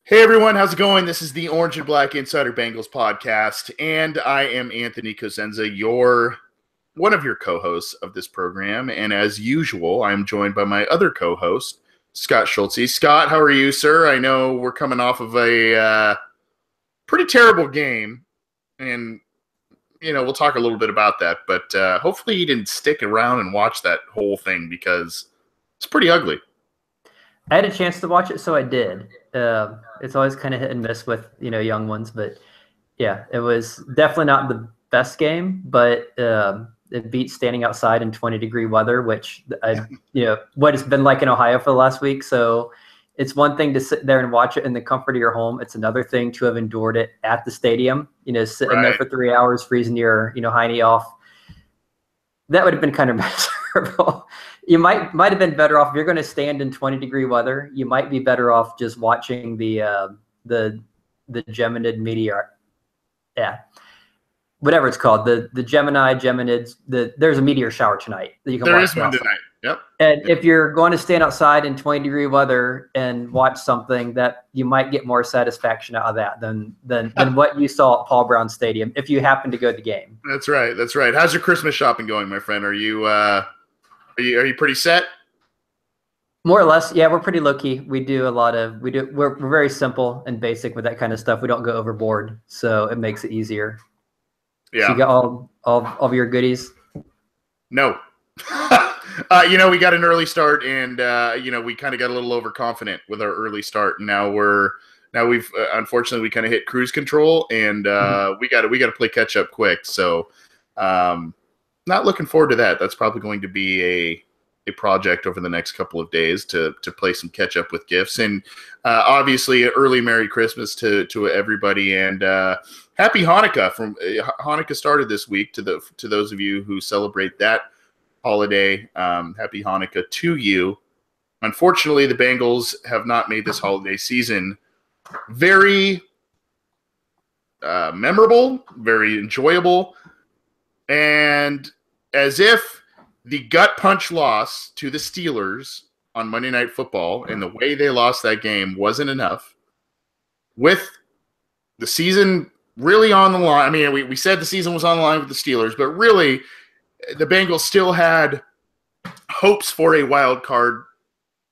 Hey everyone, how's it going? This is the Orange and Black Insider Bengals podcast, and I am Anthony Cosenza, one of your co-hosts of this program. And as usual, I'm joined by my other co-host, Scott Schulze. Scott, how are you, sir? I know we're coming off of a pretty terrible game, and we'll talk a little bit about that. But hopefully, you didn't stick around and watch that whole thing because it's pretty ugly. I had a chance to watch it, so I did. It's always kind of hit and miss with young ones, but yeah, it was definitely not the best game, but it beat standing outside in 20-degree weather, which what it's been like in Ohio for the last week. So it's one thing to sit there and watch it in the comfort of your home. It's another thing to have endured it at the stadium. Sitting there for 3 hours, freezing your hiney off. That would have been kind of miserable. You might have been better off if you're going to stand in 20-degree weather. You might be better off just watching the Geminid meteor. Yeah, whatever it's called, the Geminids. There's a meteor shower tonight that you can watch. There is one tonight. Yep. And if you're going to stand outside in 20-degree weather and watch something, that you might get more satisfaction out of that than what you saw at Paul Brown Stadium if you happen to go to the game. That's right. That's right. How's your Christmas shopping going, my friend? Are you pretty set? More or less, yeah. We're pretty low key. We're very simple and basic with that kind of stuff. We don't go overboard, so it makes it easier. Yeah. So you got all of your goodies? No. We got an early start, and we kind of got a little overconfident with our early start. And now we've unfortunately we kind of hit cruise control, and we got to play catch up quick. So, not looking forward to that. That's probably going to be a project over the next couple of days to play some catch up with gifts, and obviously early Merry Christmas to everybody, and Happy Hanukkah. Hanukkah started this week to those of you who celebrate that holiday. Happy Hanukkah to you. Unfortunately, the Bengals have not made this holiday season very memorable, very enjoyable, and as if the gut punch loss to the Steelers on Monday Night Football and the way they lost that game wasn't enough, with the season really on the line. I mean, we said the season was on the line with the Steelers, but really the Bengals still had hopes for a wild card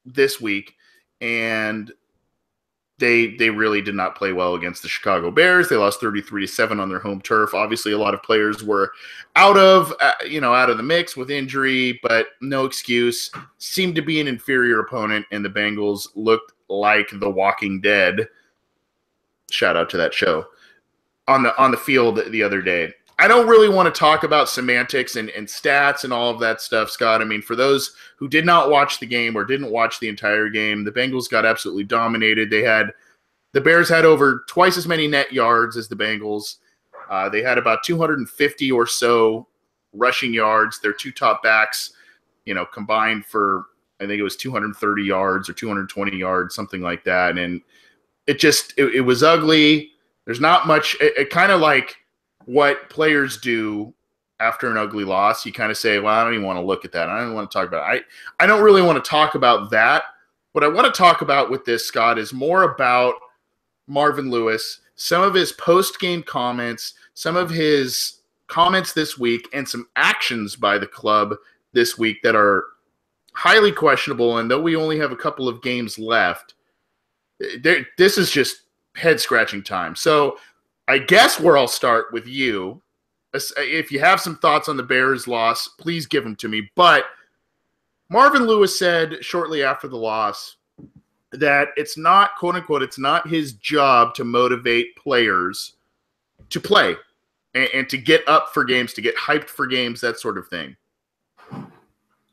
this week, and they really did not play well against the Chicago Bears. They lost 33-7 on their home turf. Obviously, a lot of players were out of the mix with injury, but no excuse. Seemed to be an inferior opponent, and the Bengals looked like The Walking Dead. Shout out to that show on the field the other day. I don't really want to talk about semantics and stats and all of that stuff, Scott. I mean, for those who did not watch the game or didn't watch the entire game, the Bengals got absolutely dominated. The Bears had over twice as many net yards as the Bengals. They had about 250 or so rushing yards. Their two top backs, combined for, I think it was 230 yards or 220 yards, something like that. And it was ugly. There's not much. It kind of like what players do after an ugly loss. You kind of say, well, I don't even want to look at that. I don't want to talk about it. I don't really want to talk about that. What I want to talk about with this, Scott, is more about Marvin Lewis, some of his post-game comments, some of his comments this week, and some actions by the club this week that are highly questionable. And though we only have a couple of games left, this is just head-scratching time. So I guess where I'll start with you, if you have some thoughts on the Bears' loss, please give them to me. But Marvin Lewis said shortly after the loss that it's not, quote unquote, it's not his job to motivate players to play and to get up for games, to get hyped for games, that sort of thing.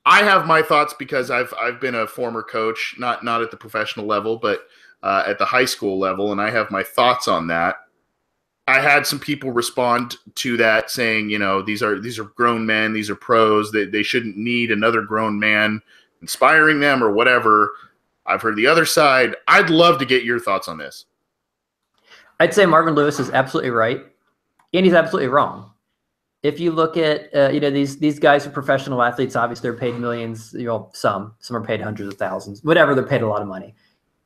I have my thoughts because I've been a former coach, not at the professional level, but at the high school level, and I have my thoughts on that. I had some people respond to that saying, these are grown men, these are pros, they shouldn't need another grown man inspiring them or whatever. I've heard the other side. I'd love to get your thoughts on this. I'd say Marvin Lewis is absolutely right, and he's absolutely wrong. If you look at these guys are professional athletes. Obviously, they're paid millions. Some are paid hundreds of thousands. Whatever, they're paid a lot of money.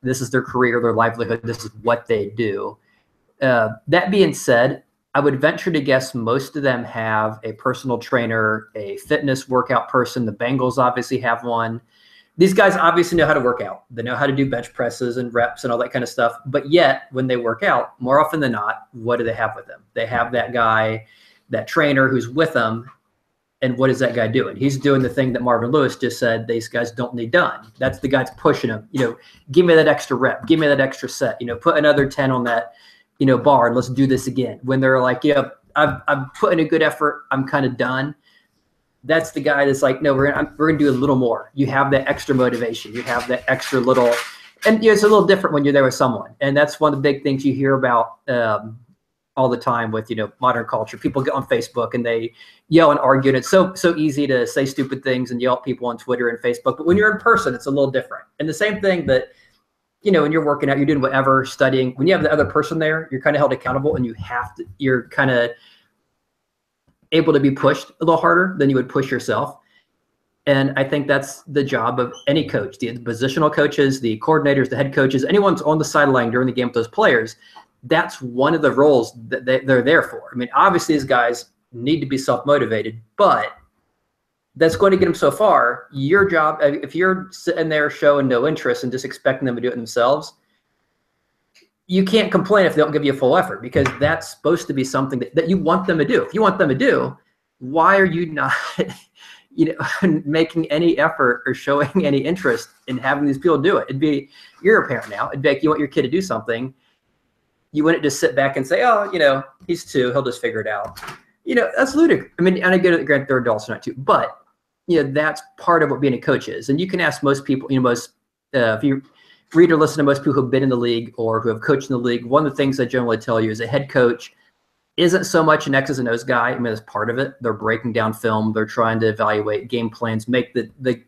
this is their career, their livelihood, this is what they do. That being said, I would venture to guess most of them have a personal trainer, a fitness workout person. The Bengals obviously have one. These guys obviously know how to work out. They know how to do bench presses and reps and all that kind of stuff. But yet, when they work out, more often than not, what do they have with them? They have that guy, that trainer who's with them. And what is that guy doing? He's doing the thing that Marvin Lewis just said these guys don't need done. That's the guy that's pushing them. Give me that extra rep. Give me that extra set. Put another 10 on that, bar, and let's do this again. When they're like, I've put in a good effort, I'm kind of done. That's the guy that's like, no, we're gonna do a little more. You have that extra motivation. You have that extra little, and it's a little different when you're there with someone. And that's one of the big things you hear about all the time with modern culture. People get on Facebook and they yell and argue, and it's so easy to say stupid things and yell at people on Twitter and Facebook. But when you're in person, it's a little different. And the same thing that when you're working out, you're doing whatever, studying, when you have the other person there, you're kind of held accountable, and you're kind of able to be pushed a little harder than you would push yourself. And I think that's the job of any coach, the positional coaches, the coordinators, the head coaches, anyone's on the sideline during the game with those players. That's one of the roles that they're there for. I mean, obviously these guys need to be self-motivated, but that's going to get them so far. Your job, if you're sitting there showing no interest and just expecting them to do it themselves, you can't complain if they don't give you a full effort, because that's supposed to be something that you want them to do. If you want them to do, why are you not making any effort or showing any interest in having these people do it? You're a parent now. It'd be like you want your kid to do something. You wouldn't just sit back and say, oh, he's 2, he'll just figure it out. That's ludicrous. I mean, and I get it, granted, they're adults not too, but that's part of what being a coach is. And you can ask most people, if you read or listen to most people who've been in the league or who have coached in the league, one of the things I generally tell you is a head coach isn't so much an X's and O's guy. I mean, it's part of it. They're breaking down film. They're trying to evaluate game plans, make the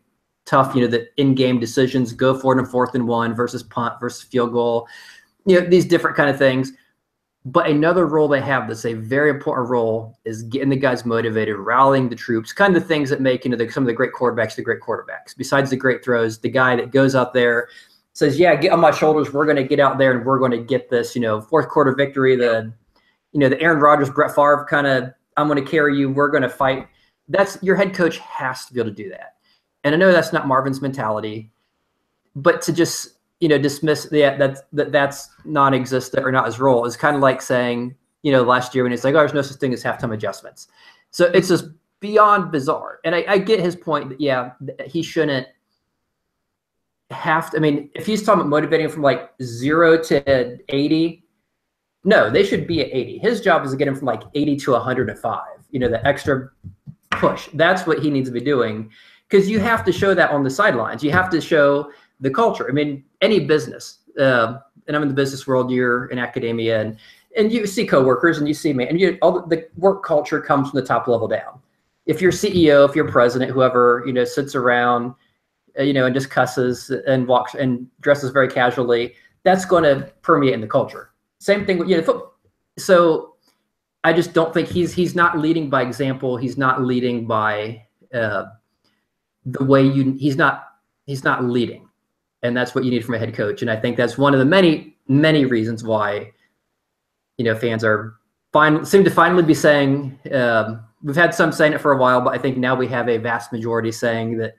tough, the in-game decisions, go for it in 4th and 1 versus punt versus field goal, these different kind of things. But another role they have that's a very important role is getting the guys motivated, rallying the troops, kind of the things that make some of the great quarterbacks the great quarterbacks. Besides the great throws, the guy that goes out there, says, yeah, get on my shoulders. We're going to get out there and we're going to get this, 4th quarter victory. The Aaron Rodgers, Brett Favre kind of, I'm going to carry you. We're going to fight. That's your head coach has to be able to do that. And I know that's not Marvin's mentality, but to just, dismiss that's non-existent or not his role is kind of like saying, last year when it's like, oh, there's no such thing as halftime adjustments. So it's just beyond bizarre. And I get his point that, yeah, he shouldn't have to. I mean, if he's talking about motivating from like 0 to 80, no, they should be at 80. His job is to get him from like 80 to 105, the extra push. That's what he needs to be doing, because you have to show that on the sidelines. You have to show the culture. I mean, any business, and I'm in the business world, you're in academia, and you see coworkers and you see me, and all the work culture comes from the top level down. If you're CEO, if you're president, whoever, sits around, and just cusses and walks and dresses very casually, that's going to permeate in the culture. Same thing with football. So I just don't think he's not leading by example. He's not leading by the way he's not leading. And that's what you need from a head coach. And I think that's one of the many, many reasons why, fans seem to finally be saying, we've had some saying it for a while, but I think now we have a vast majority saying that,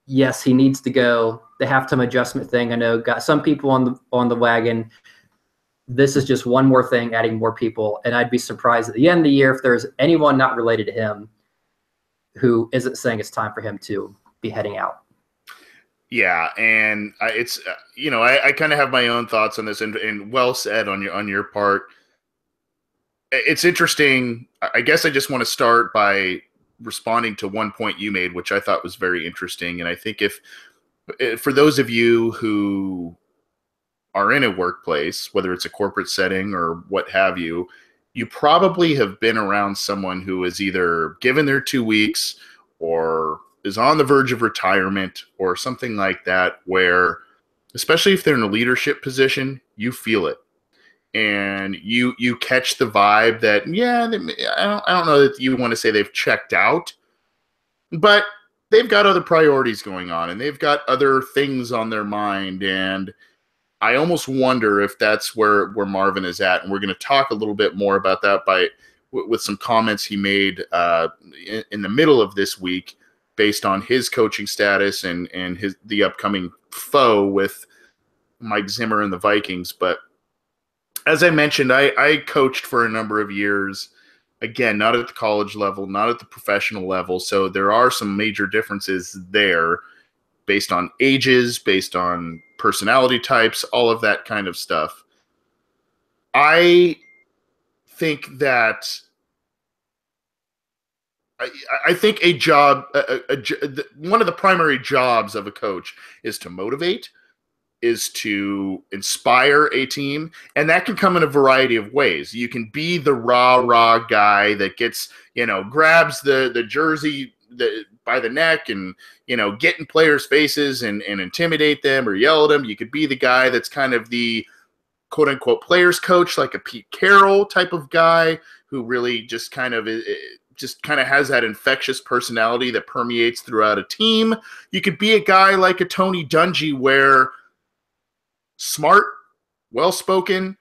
yes, he needs to go. The halftime adjustment thing, I know, got some people on the wagon. This is just one more thing, adding more people. And I'd be surprised at the end of the year if there's anyone not related to him who isn't saying it's time for him to be heading out. Yeah, and I kind of have my own thoughts on this, and well said on your part. It's interesting. I guess I just want to start by responding to one point you made, which I thought was very interesting. And I think for those of you who are in a workplace, whether it's a corporate setting or what have you, you probably have been around someone who is either given their 2 weeks or is on the verge of retirement or something like that, where, especially if they're in a leadership position, you feel it. And you catch the vibe that, yeah, I don't know that you want to say they've checked out, but they've got other priorities going on and they've got other things on their mind. And I almost wonder if that's where Marvin is at, and we're going to talk a little bit more about that with some comments he made in the middle of this week, based on his coaching status and the upcoming foe with Mike Zimmer and the Vikings. But as I mentioned, I coached for a number of years. Again, not at the college level, not at the professional level, so there are some major differences there, based on ages, based on personality types, all of that kind of stuff. I think that I think one of the primary jobs of a coach is to motivate, is to inspire a team, and that can come in a variety of ways. You can be the rah guy that gets, grabs the jersey by the neck and, get in players' faces and intimidate them or yell at them. You could be the guy that's kind of the quote unquote players coach, like a Pete Carroll type of guy who really just kind of has that infectious personality that permeates throughout a team. You could be a guy like a Tony Dungy, where smart, well-spoken,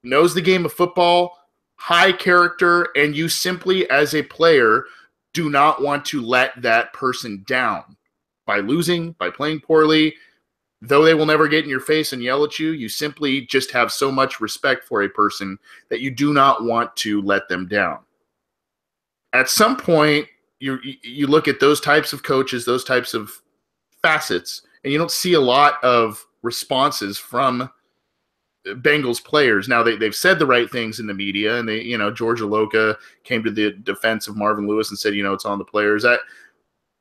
knows the game of football, high character, and you simply, as a player, do not want to let that person down by losing, by playing poorly. Though they will never get in your face and yell at you, you simply just have so much respect for a person that you do not want to let them down. At some point, you look at those types of coaches, those types of facets, and you don't see a lot of responses from Bengals players. Now, they've said the right things in the media, and George Aloka came to the defense of Marvin Lewis and said, it's on the players. It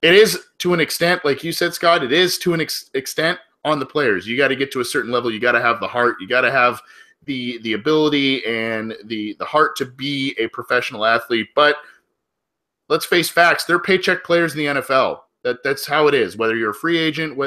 is, to an extent, like you said, Scott, it is to an extent on the players. You got to get to a certain level. You got to have the heart. You got to have the ability and the heart to be a professional athlete. But let's face facts. They're paycheck players in the NFL. That's how it is. Whether you're a free agent,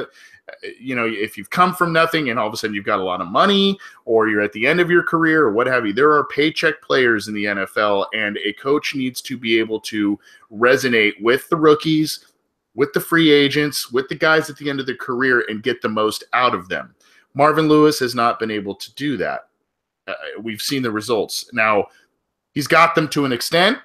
if you've come from nothing and all of a sudden you've got a lot of money, or you're at the end of your career or what have you, there are paycheck players in the NFL, and a coach needs to be able to resonate with the rookies, with the free agents, with the guys at the end of their career, and get the most out of them. Marvin Lewis has not been able to do that. We've seen the results. Now, he's got them to an extent,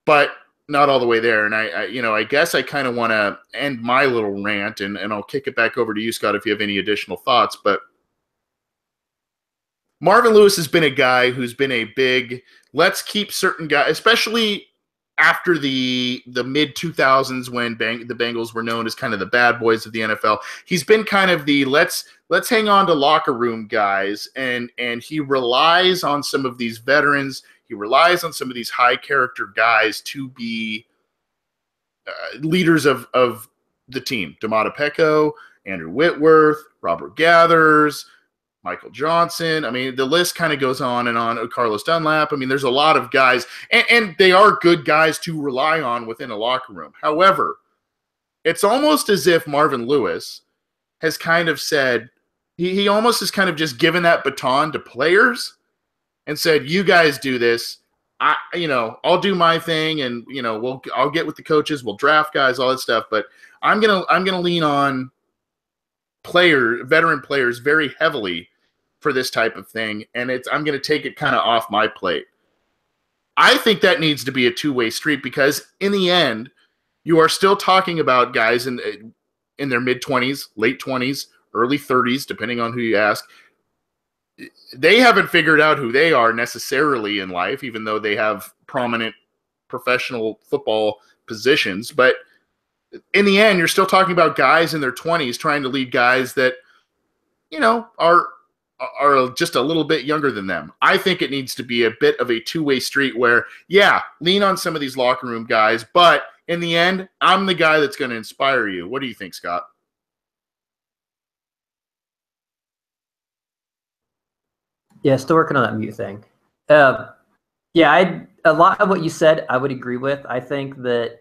but not all the way there. And I guess I kind of want to end my little rant, and I'll kick it back over to you, Scott, if you have any additional thoughts. But Marvin Lewis has been a guy who's been a big, let's keep certain guys, especially after the mid 2000s, when the Bengals were known as kind of the bad boys of the NFL. He's been kind of the let's hang on to locker room guys, and he relies on some of these veterans. He relies on some of these high character guys to be leaders of the team. Domata Pecco, Andrew Whitworth, Robert Gathers, Michael Johnson. I mean, the list kind of goes on and on. Carlos Dunlap. I mean, there's a lot of guys, and they are good guys to rely on within a locker room. However, it's almost as if Marvin Lewis has kind of said, he almost has kind of just given that baton to players and said, you guys do this. I'll do my thing, and I'll get with the coaches, we'll draft guys, all that stuff, but I'm gonna lean on veteran players very heavily for this type of thing, and I'm gonna take it kind of off my plate. I think that needs to be a two-way street, because in the end, you are still talking about guys in their mid-20s, late 20s, early 30s, depending on who you ask. They haven't figured out who they are necessarily in life, even though they have prominent professional football positions. But in the end, you're still talking about guys in their 20s trying to lead guys that, are just a little bit younger than them. I think it needs to be a bit of a two-way street where, lean on some of these locker room guys, but in the end, I'm the guy that's going to inspire you. What do you think, Scott? Yeah, still working on that mute thing. A lot of what you said, I would agree with. I think that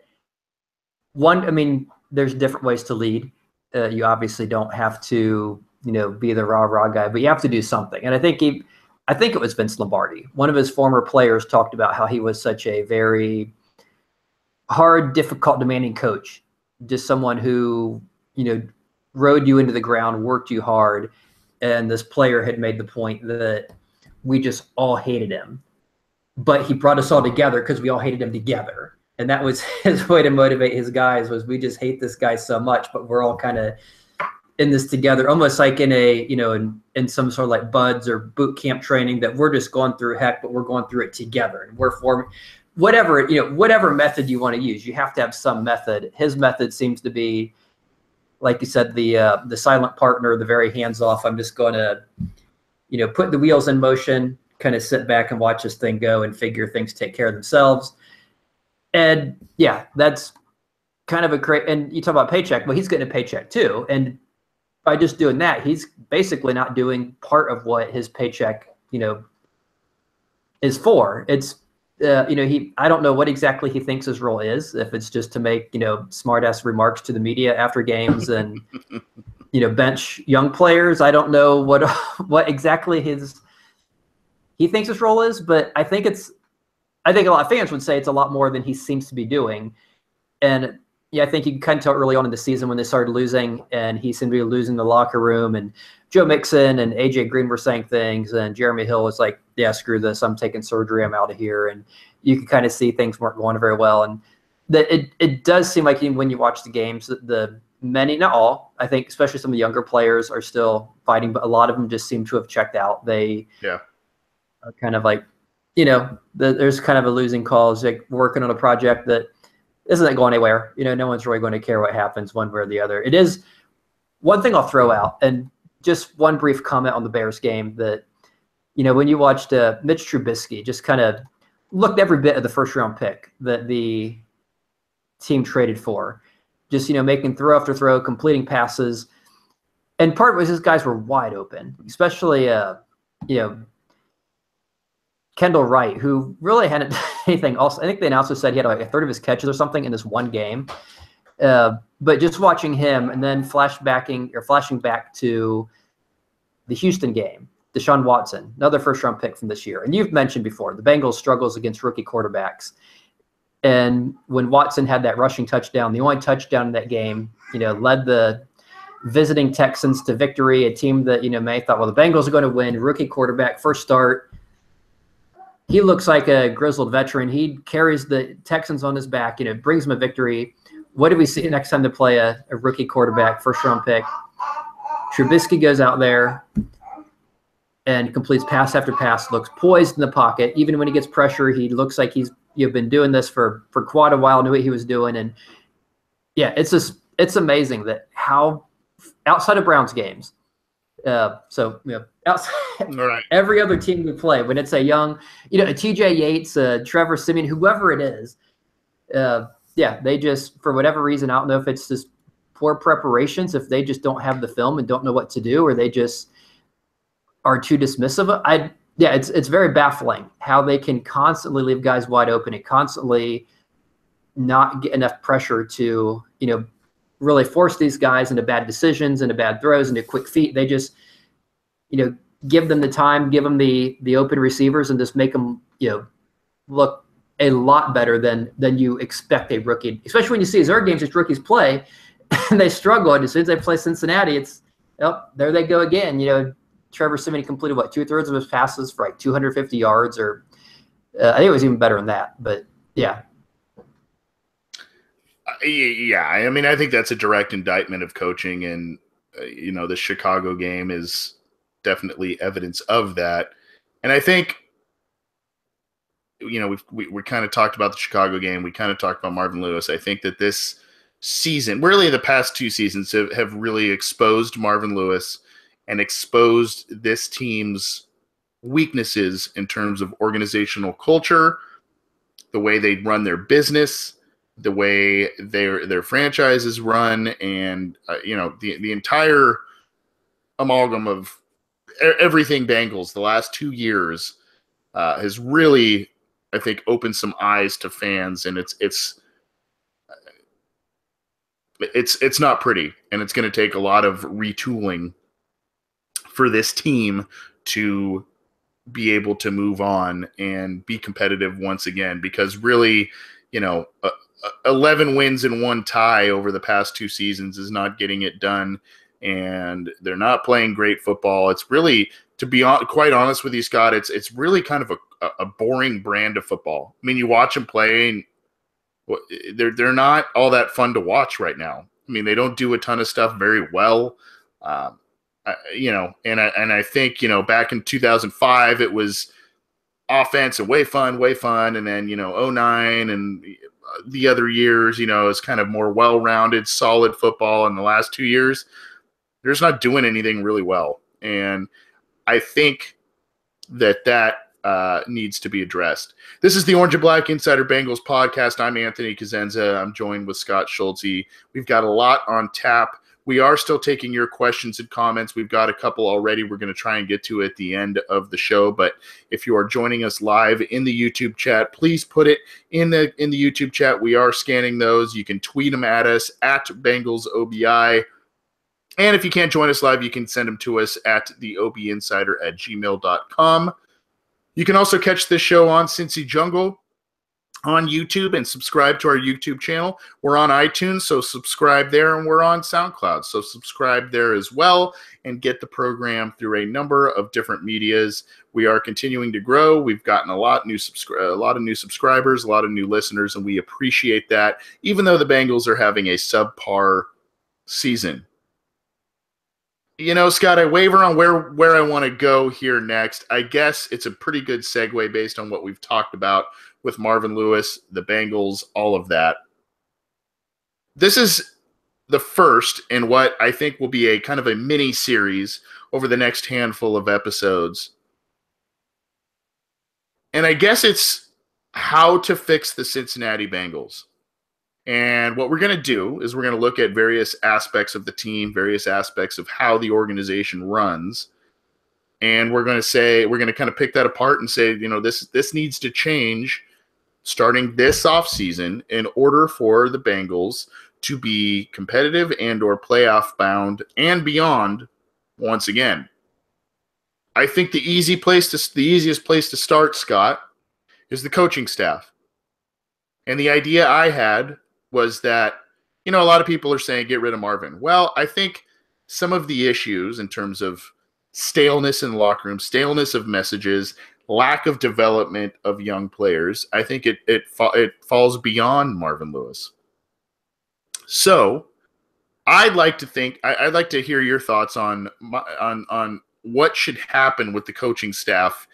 there's different ways to lead. You obviously don't have to, be the rah guy, but you have to do something. And I think it was Vince Lombardi. One of his former players talked about how he was such a very hard, difficult, demanding coach. Just someone who, rode you into the ground, worked you hard. and this player had made the point that we just all hated him, but he brought us all together because we all hated him together. And that was his way to motivate his guys, was we just hate this guy so much, but we're all kind of in this together, almost like in a, in some sort of like buds or boot camp training, that we're just going through heck, but we're going through it together. And we're forming whatever method you want to use. You have to have some method. His method seems to be, like you said, the silent partner, the very hands-off. I'm just going to, put the wheels in motion, kind of sit back and watch this thing go and figure things take care of themselves. And yeah, that's kind of a great, and you talk about paycheck, well, he's getting a paycheck too. And by just doing that, he's basically not doing part of what his paycheck, is for. It's, I don't know what exactly he thinks his role is, if it's just to make, smart ass remarks to the media after games and, bench young players. I don't know what exactly he thinks his role is, but I think a lot of fans would say it's a lot more than he seems to be doing. And yeah, I think you can kind of tell early on in the season when they started losing, and he seemed to be losing the locker room, and Joe Mixon and AJ Green were saying things, and Jeremy Hill was like, yeah, screw this, I'm taking surgery, I'm out of here. And you can kind of see things weren't going very well. And that it does seem like when you watch the games, the many, not all, I think especially some of the younger players are still fighting, but a lot of them just seem to have checked out. They are kind of like, there's kind of a losing cause, like working on a project that isn't going anywhere. No one's really going to care what happens one way or the other. It is one thing I'll throw out, and just one brief comment on the Bears game, that, when you watched Mitch Trubisky just kind of looked every bit of the first round pick that the team traded for, just, making throw after throw, completing passes. And part of it was his guys were wide open, especially, Kendall Wright, who really hadn't done anything else. I think the announcer said he had like a third of his catches or something in this one game. But just watching him, and then flashing back to the Houston game, Deshaun Watson, another first-round pick from this year. And you've mentioned before, the Bengals struggles against rookie quarterbacks. And when Watson had that rushing touchdown, the only touchdown in that game, led the visiting Texans to victory, a team that, may thought, well, the Bengals are going to win, rookie quarterback, first start. He looks like a grizzled veteran. He carries the Texans on his back, brings them a victory. What do we see next time they play a rookie quarterback, first-round pick? Trubisky goes out there and completes pass after pass, looks poised in the pocket. Even when he gets pressure, he looks like he's been doing this for quite a while, knew what he was doing. And, yeah, it's amazing that how outside of Browns games, outside right. Every other team we play, when it's a young, a TJ Yates, Trevor Siemian, whoever it is, they just, for whatever reason, I don't know if it's just poor preparations, if they just don't have the film and don't know what to do, or they just are too dismissive. It's very baffling how they can constantly leave guys wide open and constantly not get enough pressure to, really force these guys into bad decisions, into bad throws, into quick feet. They just, give them the time, give them the open receivers, and just make them, look a lot better than you expect a rookie, especially when you see our games, just rookies play and they struggle. And as soon as they play Cincinnati, it's, there they go again. Trevor Siemian completed 2/3 of his passes for like 250 yards, or I think it was even better than that. But yeah. Yeah, I mean, I think that's a direct indictment of coaching, and the Chicago game is definitely evidence of that. And I think, we kind of talked about the Chicago game, we kind of talked about Marvin Lewis. I think that this season, really the past two seasons, have really exposed Marvin Lewis and exposed this team's weaknesses in terms of organizational culture, the way they run their business, the way their franchises run, and the entire amalgam of everything Bengals the last 2 years has really, I think, opened some eyes to fans, and it's not pretty, and it's going to take a lot of retooling for this team to be able to move on and be competitive once again, because really, 11 wins and 1 tie over the past 2 seasons is not getting it done. and they're not playing great football. It's really, to be quite honest with you, Scott, it's really kind of a boring brand of football. I mean, you watch them play, and they're not all that fun to watch right now. I mean, they don't do a ton of stuff very well. And I think, back in 2005, it was offense and way fun. And then, 09 and the other years, is kind of more well-rounded, solid football. In the last 2 years, they're just not doing anything really well. And I think that needs to be addressed. This is the Orange and Black Insider Bengals podcast. I'm Anthony Cosenza. I'm joined with Scott Schulze. We've got a lot on tap. We are still taking your questions and comments. We've got a couple already we're going to try and get to at the end of the show. But if you are joining us live in the YouTube chat, please put it in the YouTube chat. We are scanning those. You can tweet them at us at BengalsOBI. And if you can't join us live, you can send them to us at theobinsider@gmail.com. You can also catch this show on Cincy Jungle on YouTube and subscribe to our YouTube channel. We're on iTunes, so subscribe there, and we're on SoundCloud, so subscribe there as well and get the program through a number of different medias. We are continuing to grow. We've gotten a lot of new subscribers, a lot of new listeners, and we appreciate that, even though the Bengals are having a subpar season. Scott, I waver on where I want to go here next. I guess it's a pretty good segue based on what we've talked about with Marvin Lewis, the Bengals, all of that. This is the first in what I think will be a kind of a mini series over the next handful of episodes. And I guess it's how to fix the Cincinnati Bengals. And what we're going to do is we're going to look at various aspects of the team, various aspects of how the organization runs. And we're going to kind of pick that apart and say, this needs to change starting this offseason in order for the Bengals to be competitive and or playoff bound and beyond once again. I think the easiest place to start, Scott, is the coaching staff. And the idea I had was that, a lot of people are saying get rid of Marvin. Well, I think some of the issues in terms of staleness in the locker room, staleness of messages, lack of development of young players, I think it falls beyond Marvin Lewis. So I'd like to hear your thoughts on what should happen with the coaching staff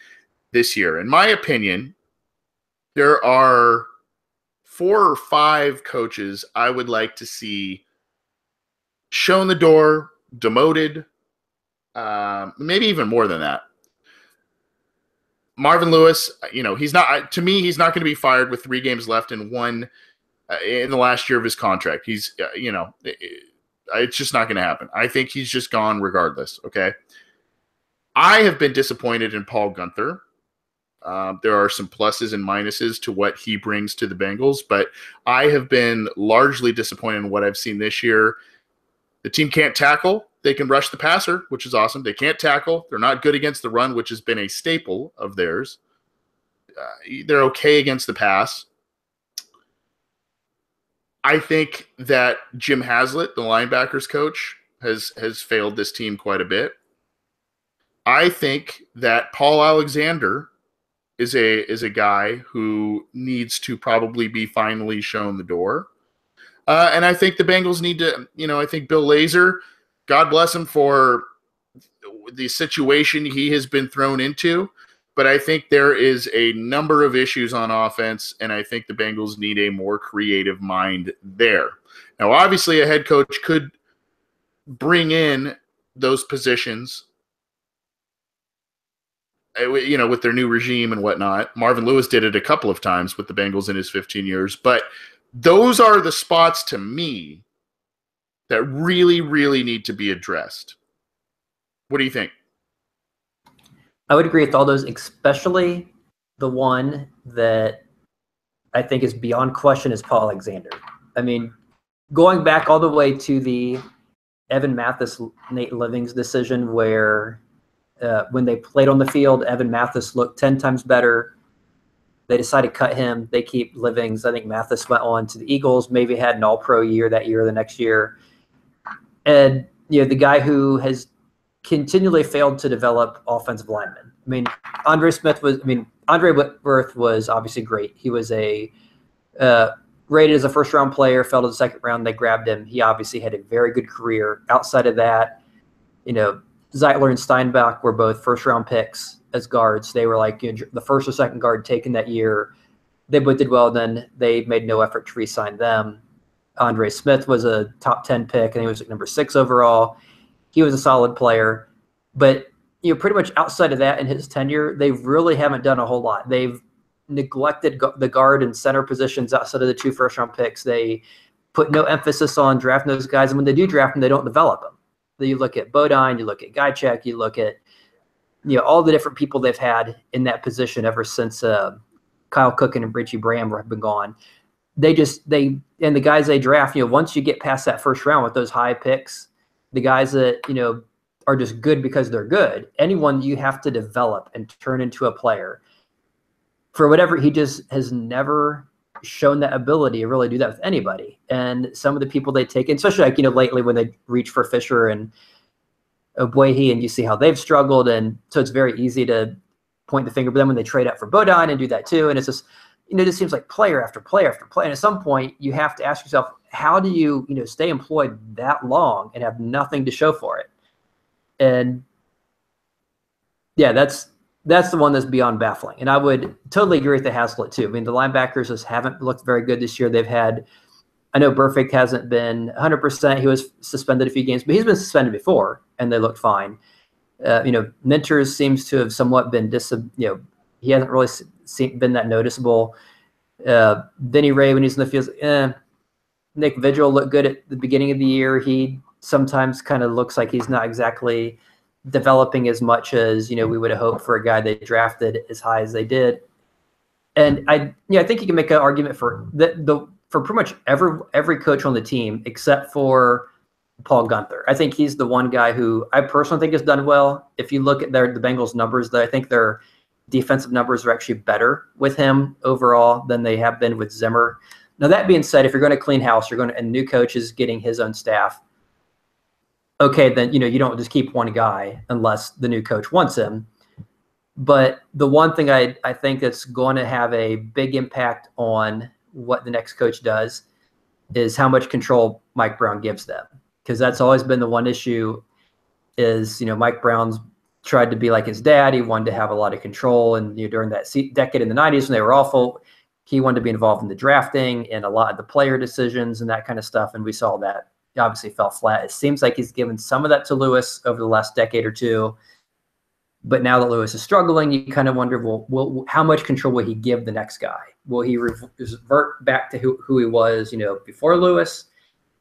this year. In my opinion, there are 4 or 5 coaches I would like to see shown the door, demoted, maybe even more than that. Marvin Lewis, he's not going to be fired with 3 games left and 1 in the last year of his contract. He's, it's just not going to happen. I think he's just gone regardless. Okay. I have been disappointed in Paul Guenther. There are some pluses and minuses to what he brings to the Bengals, but I have been largely disappointed in what I've seen this year. The team can't tackle. They can rush the passer, which is awesome. They can't tackle. They're not good against the run, which has been a staple of theirs. They're okay against the pass. I think that Jim Haslett, the linebackers coach, has failed this team quite a bit. I think that Paul Alexander is a guy who needs to probably be finally shown the door. And I think the Bengals need to, I think Bill Lazor, God bless him for the situation he has been thrown into, but I think there is a number of issues on offense, and I think the Bengals need a more creative mind there. Now, obviously, a head coach could bring in those positions, with their new regime and whatnot. Marvin Lewis did it a couple of times with the Bengals in his 15 years. But those are the spots to me that really, really need to be addressed. What do you think? I would agree with all those, especially the one that I think is beyond question is Paul Alexander. I mean, going back all the way to the Evan Mathis, Nate Livings decision where when they played on the field, Evan Mathis looked 10 times better. They decided to cut him. They keep Livings. I think Mathis went on to the Eagles, maybe had an all-pro year that year or the next year. And the guy who has continually failed to develop offensive linemen. I mean, Andre Whitworth was obviously great. He was rated as a first-round player, fell to the second round. They grabbed him. He obviously had a very good career. Outside of that, Zeitler and Steinbach were both first-round picks as guards. They were like the first or second guard taken that year. They both did well. Then they made no effort to re-sign them. Andre Smith was a top 10 pick, and he was like number 6 overall. He was a solid player. But pretty much outside of that in his tenure, they really haven't done a whole lot. They've neglected the guard and center positions outside of the 2 first-round picks. They put no emphasis on drafting those guys, and when they do draft them, they don't develop them. You look at Bodine, you look at Guychek, you look at all the different people they've had in that position ever since Kyle Cook and Richie Bram have been gone. And the guys they draft, once you get past that first round with those high picks, the guys that are just good because they're good. Anyone you have to develop and turn into a player. For whatever, he just has never shown that ability to really do that with anybody. And some of the people they take, especially lately when they reach for Fisher and Obuehi, and you see how they've struggled, and so it's very easy to point the finger. But then when they trade up for Bodine and do that too, and it's just it just seems like player after player after player. And at some point, you have to ask yourself, how do you stay employed that long and have nothing to show for it? And yeah, that's the one that's beyond baffling. And I would totally agree with the Haslett too. I mean, the linebackers just haven't looked very good this year. I know Burfict hasn't been 100%. He was suspended a few games, but he's been suspended before, and they looked fine. Minters seems to have somewhat been he hasn't really been that noticeable. Vinny Ray, when he's in the field, Nick Vigil looked good at the beginning of the year. He sometimes kind of looks like he's not exactly developing as much as we would have hoped for a guy they drafted as high as they did. And I think you can make an argument for for pretty much every coach on the team except for Paul Guenther. I think he's the one guy who I personally think has done well. If you look at the Bengals numbers, I think their defensive numbers are actually better with him overall than they have been with Zimmer. Now, that being said, if you're going to clean house, and a new coach is getting his own staff, okay, then you don't just keep one guy unless the new coach wants him. But the one thing I think that's going to have a big impact on what the next coach does is how much control Mike Brown gives them. Because that's always been the one issue is, Mike Brown's tried to be like his dad. He wanted to have a lot of control. And during that decade in the 90s when they were awful, he wanted to be involved in the drafting and a lot of the player decisions and that kind of stuff. And we saw that he obviously fell flat. It seems like he's given some of that to Lewis over the last decade or two. But now that Lewis is struggling, you kind of wonder, well, how much control will he give the next guy? Will he revert back to who he was, before Lewis?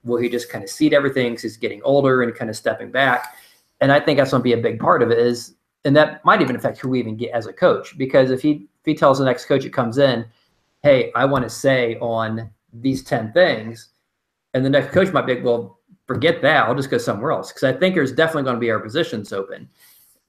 Will he just kind of cede everything because he's getting older and kind of stepping back? And I think that's going to be a big part of it and that might even affect who we even get as a coach. Because if he tells the next coach that comes in, hey, I want to say on these 10 things, and the next coach might be, well, forget that. I'll just go somewhere else. Because I think there's definitely going to be our positions open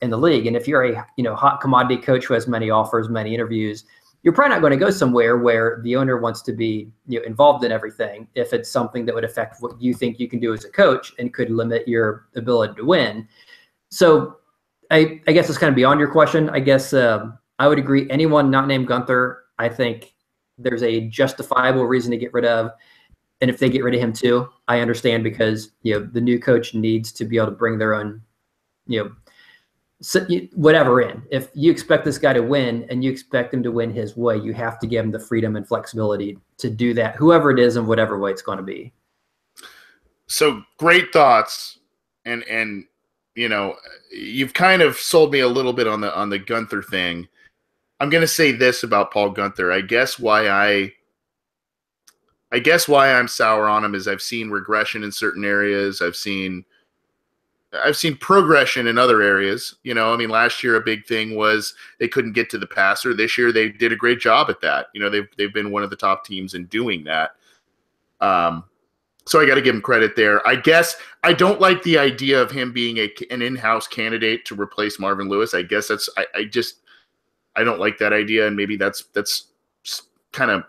in the league. And if you're a hot commodity coach who has many offers, many interviews, you're probably not going to go somewhere where the owner wants to be involved in everything if it's something that would affect what you think you can do as a coach and could limit your ability to win. So I guess it's kind of beyond your question. I guess I would agree. Anyone not named Guenther, I think there's a justifiable reason to get rid of. And if they get rid of him too, I understand because the new coach needs to be able to bring their own whatever in. If you expect this guy to win and you expect him to win his way, you have to give him the freedom and flexibility to do that, whoever it is and whatever way it's going to be. So great thoughts. And you've kind of sold me a little bit on the Guenther thing. I'm going to say this about Paul Guenther. I guess why I'm sour on him is I've seen regression in certain areas. I've seen progression in other areas. Last year a big thing was they couldn't get to the passer. This year they did a great job at that. They've been one of the top teams in doing that. So I got to give him credit there. I guess I don't like the idea of him being an in-house candidate to replace Marvin Lewis. I guess I don't like that idea, and maybe that's kind of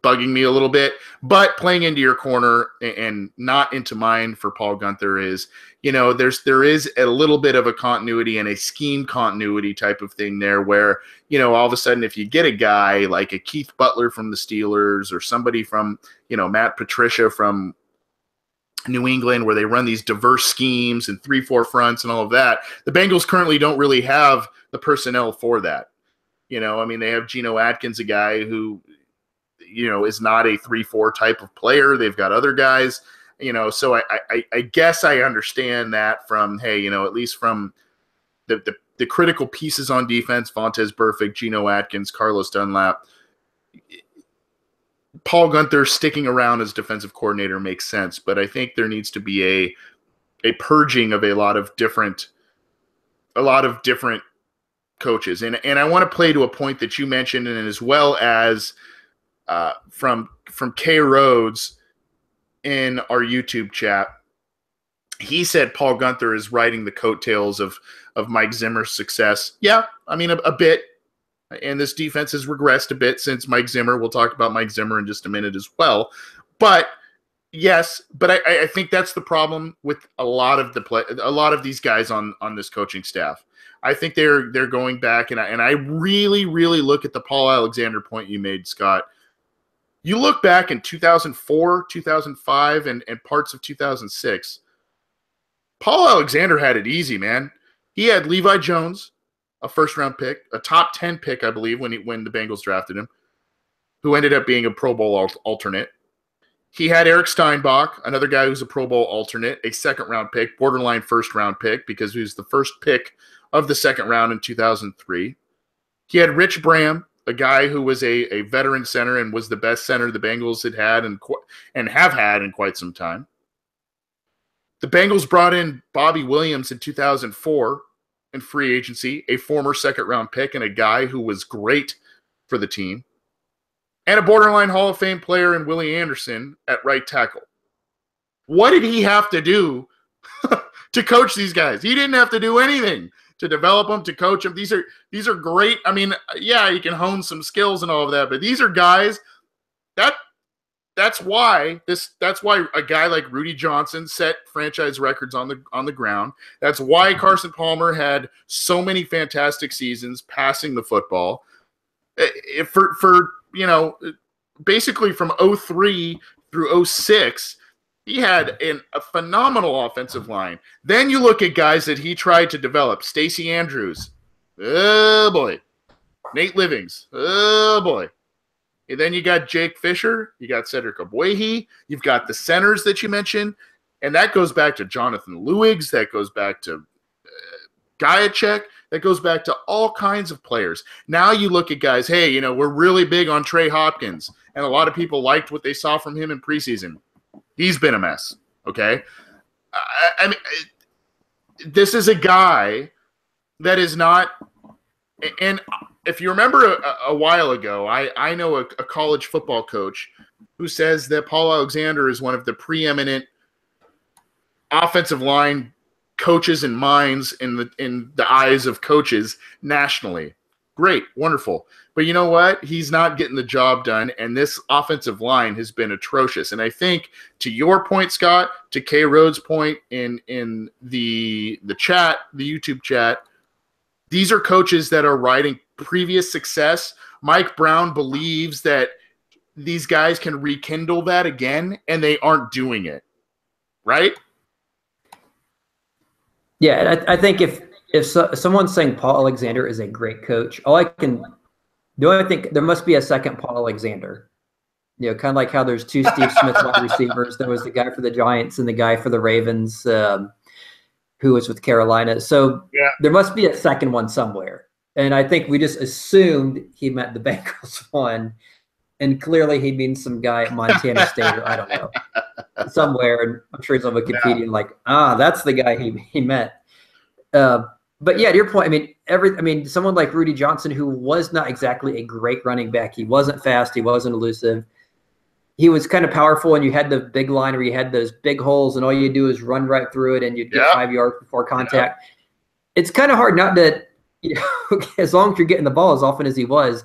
bugging me a little bit. But playing into your corner and not into mine for Paul Guenther is, there is a little bit of a continuity and a scheme continuity type of thing there where, all of a sudden if you get a guy like a Keith Butler from the Steelers or somebody from, Matt Patricia from New England where they run these diverse schemes and 3-4 fronts and all of that, the Bengals currently don't really have the personnel for that. They have Geno Atkins, a guy who, is not a 3-4 type of player. They've got other guys, so I guess I understand that from, hey, at least from the critical pieces on defense, Vontaze Burfict, Geno Atkins, Carlos Dunlap, Paul Guenther sticking around as defensive coordinator makes sense, but I think there needs to be a purging of a lot of different coaches. And I want to play to a point that you mentioned, and as well as from K Rhodes in our YouTube chat. He said Paul Guenther is riding the coattails of Mike Zimmer's success. Yeah, a bit. And this defense has regressed a bit since Mike Zimmer. We'll talk about Mike Zimmer in just a minute as well. But yes, but I think that's the problem with a lot of these guys on this coaching staff. I think they're going back, and I really, really look at the Paul Alexander point you made, Scott. You look back in 2004, 2005, and parts of 2006, Paul Alexander had it easy, man. He had Levi Jones, a first-round pick, a top 10 pick, I believe, when the Bengals drafted him, who ended up being a Pro Bowl alternate. He had Eric Steinbach, another guy who's a Pro Bowl alternate, a second-round pick, borderline first-round pick, because he was the first pick of the second round in 2003. He had Rich Bram, a guy who was a veteran center and was the best center the Bengals had and have had in quite some time. The Bengals brought in Bobby Williams in 2004 in free agency, a former second-round pick and a guy who was great for the team, and a borderline Hall of Fame player in Willie Anderson at right tackle. What did he have to do to coach these guys? He didn't have to do anything to develop them, to coach them. These are great. Yeah, you can hone some skills and all of that, but these are guys that's why a guy like Rudy Johnson set franchise records on the ground. That's why Carson Palmer had so many fantastic seasons passing the football. Basically from 2003 through 2006, he had a phenomenal offensive line. Then you look at guys that he tried to develop. Stacey Andrews. Oh, boy. Nate Livings. Oh, boy. And then you got Jake Fisher. You got Cedric Ogbuehi. You've got the centers that you mentioned. And that goes back to Jonathan Lewigs. That goes back to Gajacek. That goes back to all kinds of players. Now you look at guys, hey, we're really big on Trey Hopkins. And a lot of people liked what they saw from him in preseason. He's been a mess, okay? This is a guy that is not – and if you remember a while ago, I know a college football coach who says that Paul Alexander is one of the preeminent offensive line coaches and minds in the eyes of coaches nationally. Great, wonderful. But you know what? He's not getting the job done, and this offensive line has been atrocious. And I think, to your point, Scott, to K. Rhodes' point in the chat, the YouTube chat, these are coaches that are riding previous success. Mike Brown believes that these guys can rekindle that again, and they aren't doing it. Right? Yeah, I think if someone's saying Paul Alexander is a great coach, I think there must be a second Paul Alexander. Kind of like how there's two Steve Smith wide receivers. There was the guy for the Giants and the guy for the Ravens who was with Carolina. So yeah, there must be a second one somewhere. And I think we just assumed he meant the Bengals one. And clearly he means some guy at Montana State or I don't know, somewhere. And I'm sure he's on Wikipedia that's the guy he meant. But yeah, to your point, someone like Rudy Johnson, who was not exactly a great running back. He wasn't fast. He wasn't elusive. He was kind of powerful, and you had the big line where you had those big holes, and all you do is run right through it, and you'd get 5 yards before contact. It's kind of hard not to, as long as you're getting the ball as often as he was,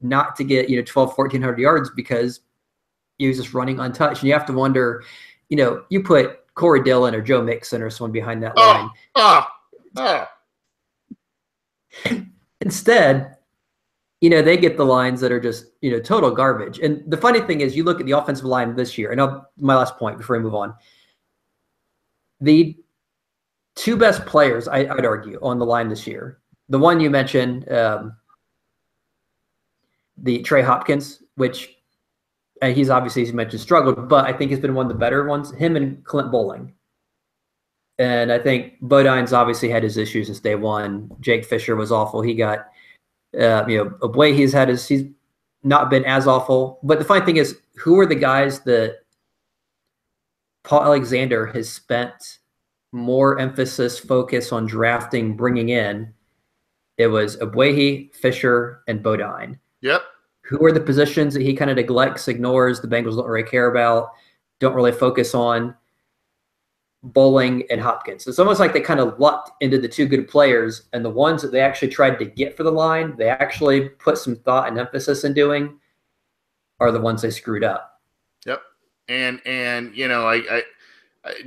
not to get 12, 1,400 yards because he was just running untouched. And you have to wonder, you put Corey Dillon or Joe Mixon or someone behind that line. Instead, they get the lines that are just, total garbage. And the funny thing is, you look at the offensive line this year, and my last point before we move on. The two best players, I'd argue, on the line this year, the one you mentioned, the Trey Hopkins, which he's obviously, as you mentioned, struggled, but I think he's been one of the better ones, him and Clint Bowling. And I think Bodine's obviously had his issues since day one. Jake Fisher was awful. He got, Abway, he's not been as awful. But the funny thing is, who are the guys that Paul Alexander has spent more emphasis, focus on drafting, bringing in? It was Abwehi, Fisher, and Bodine. Yep. Who are the positions that he kind of neglects, ignores, the Bengals don't really care about, don't really focus on? Bowling and Hopkins. It's almost like they kind of lucked into the two good players, and the ones that they actually tried to get for the line, they actually put some thought and emphasis in doing, are the ones they screwed up. Yep. And I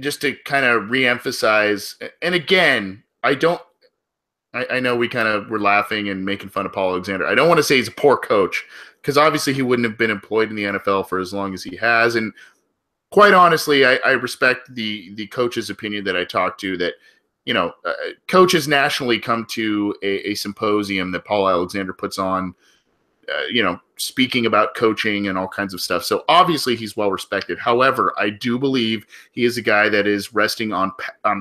just to kind of reemphasize, and again, I know we kind of were laughing and making fun of Paul Alexander. I don't want to say he's a poor coach, because obviously he wouldn't have been employed in the NFL for as long as he has. And quite honestly, I respect the coach's opinion that I talked to, that, coaches nationally come to a symposium that Paul Alexander puts on, speaking about coaching and all kinds of stuff. So obviously he's well respected. However, I do believe he is a guy that is resting on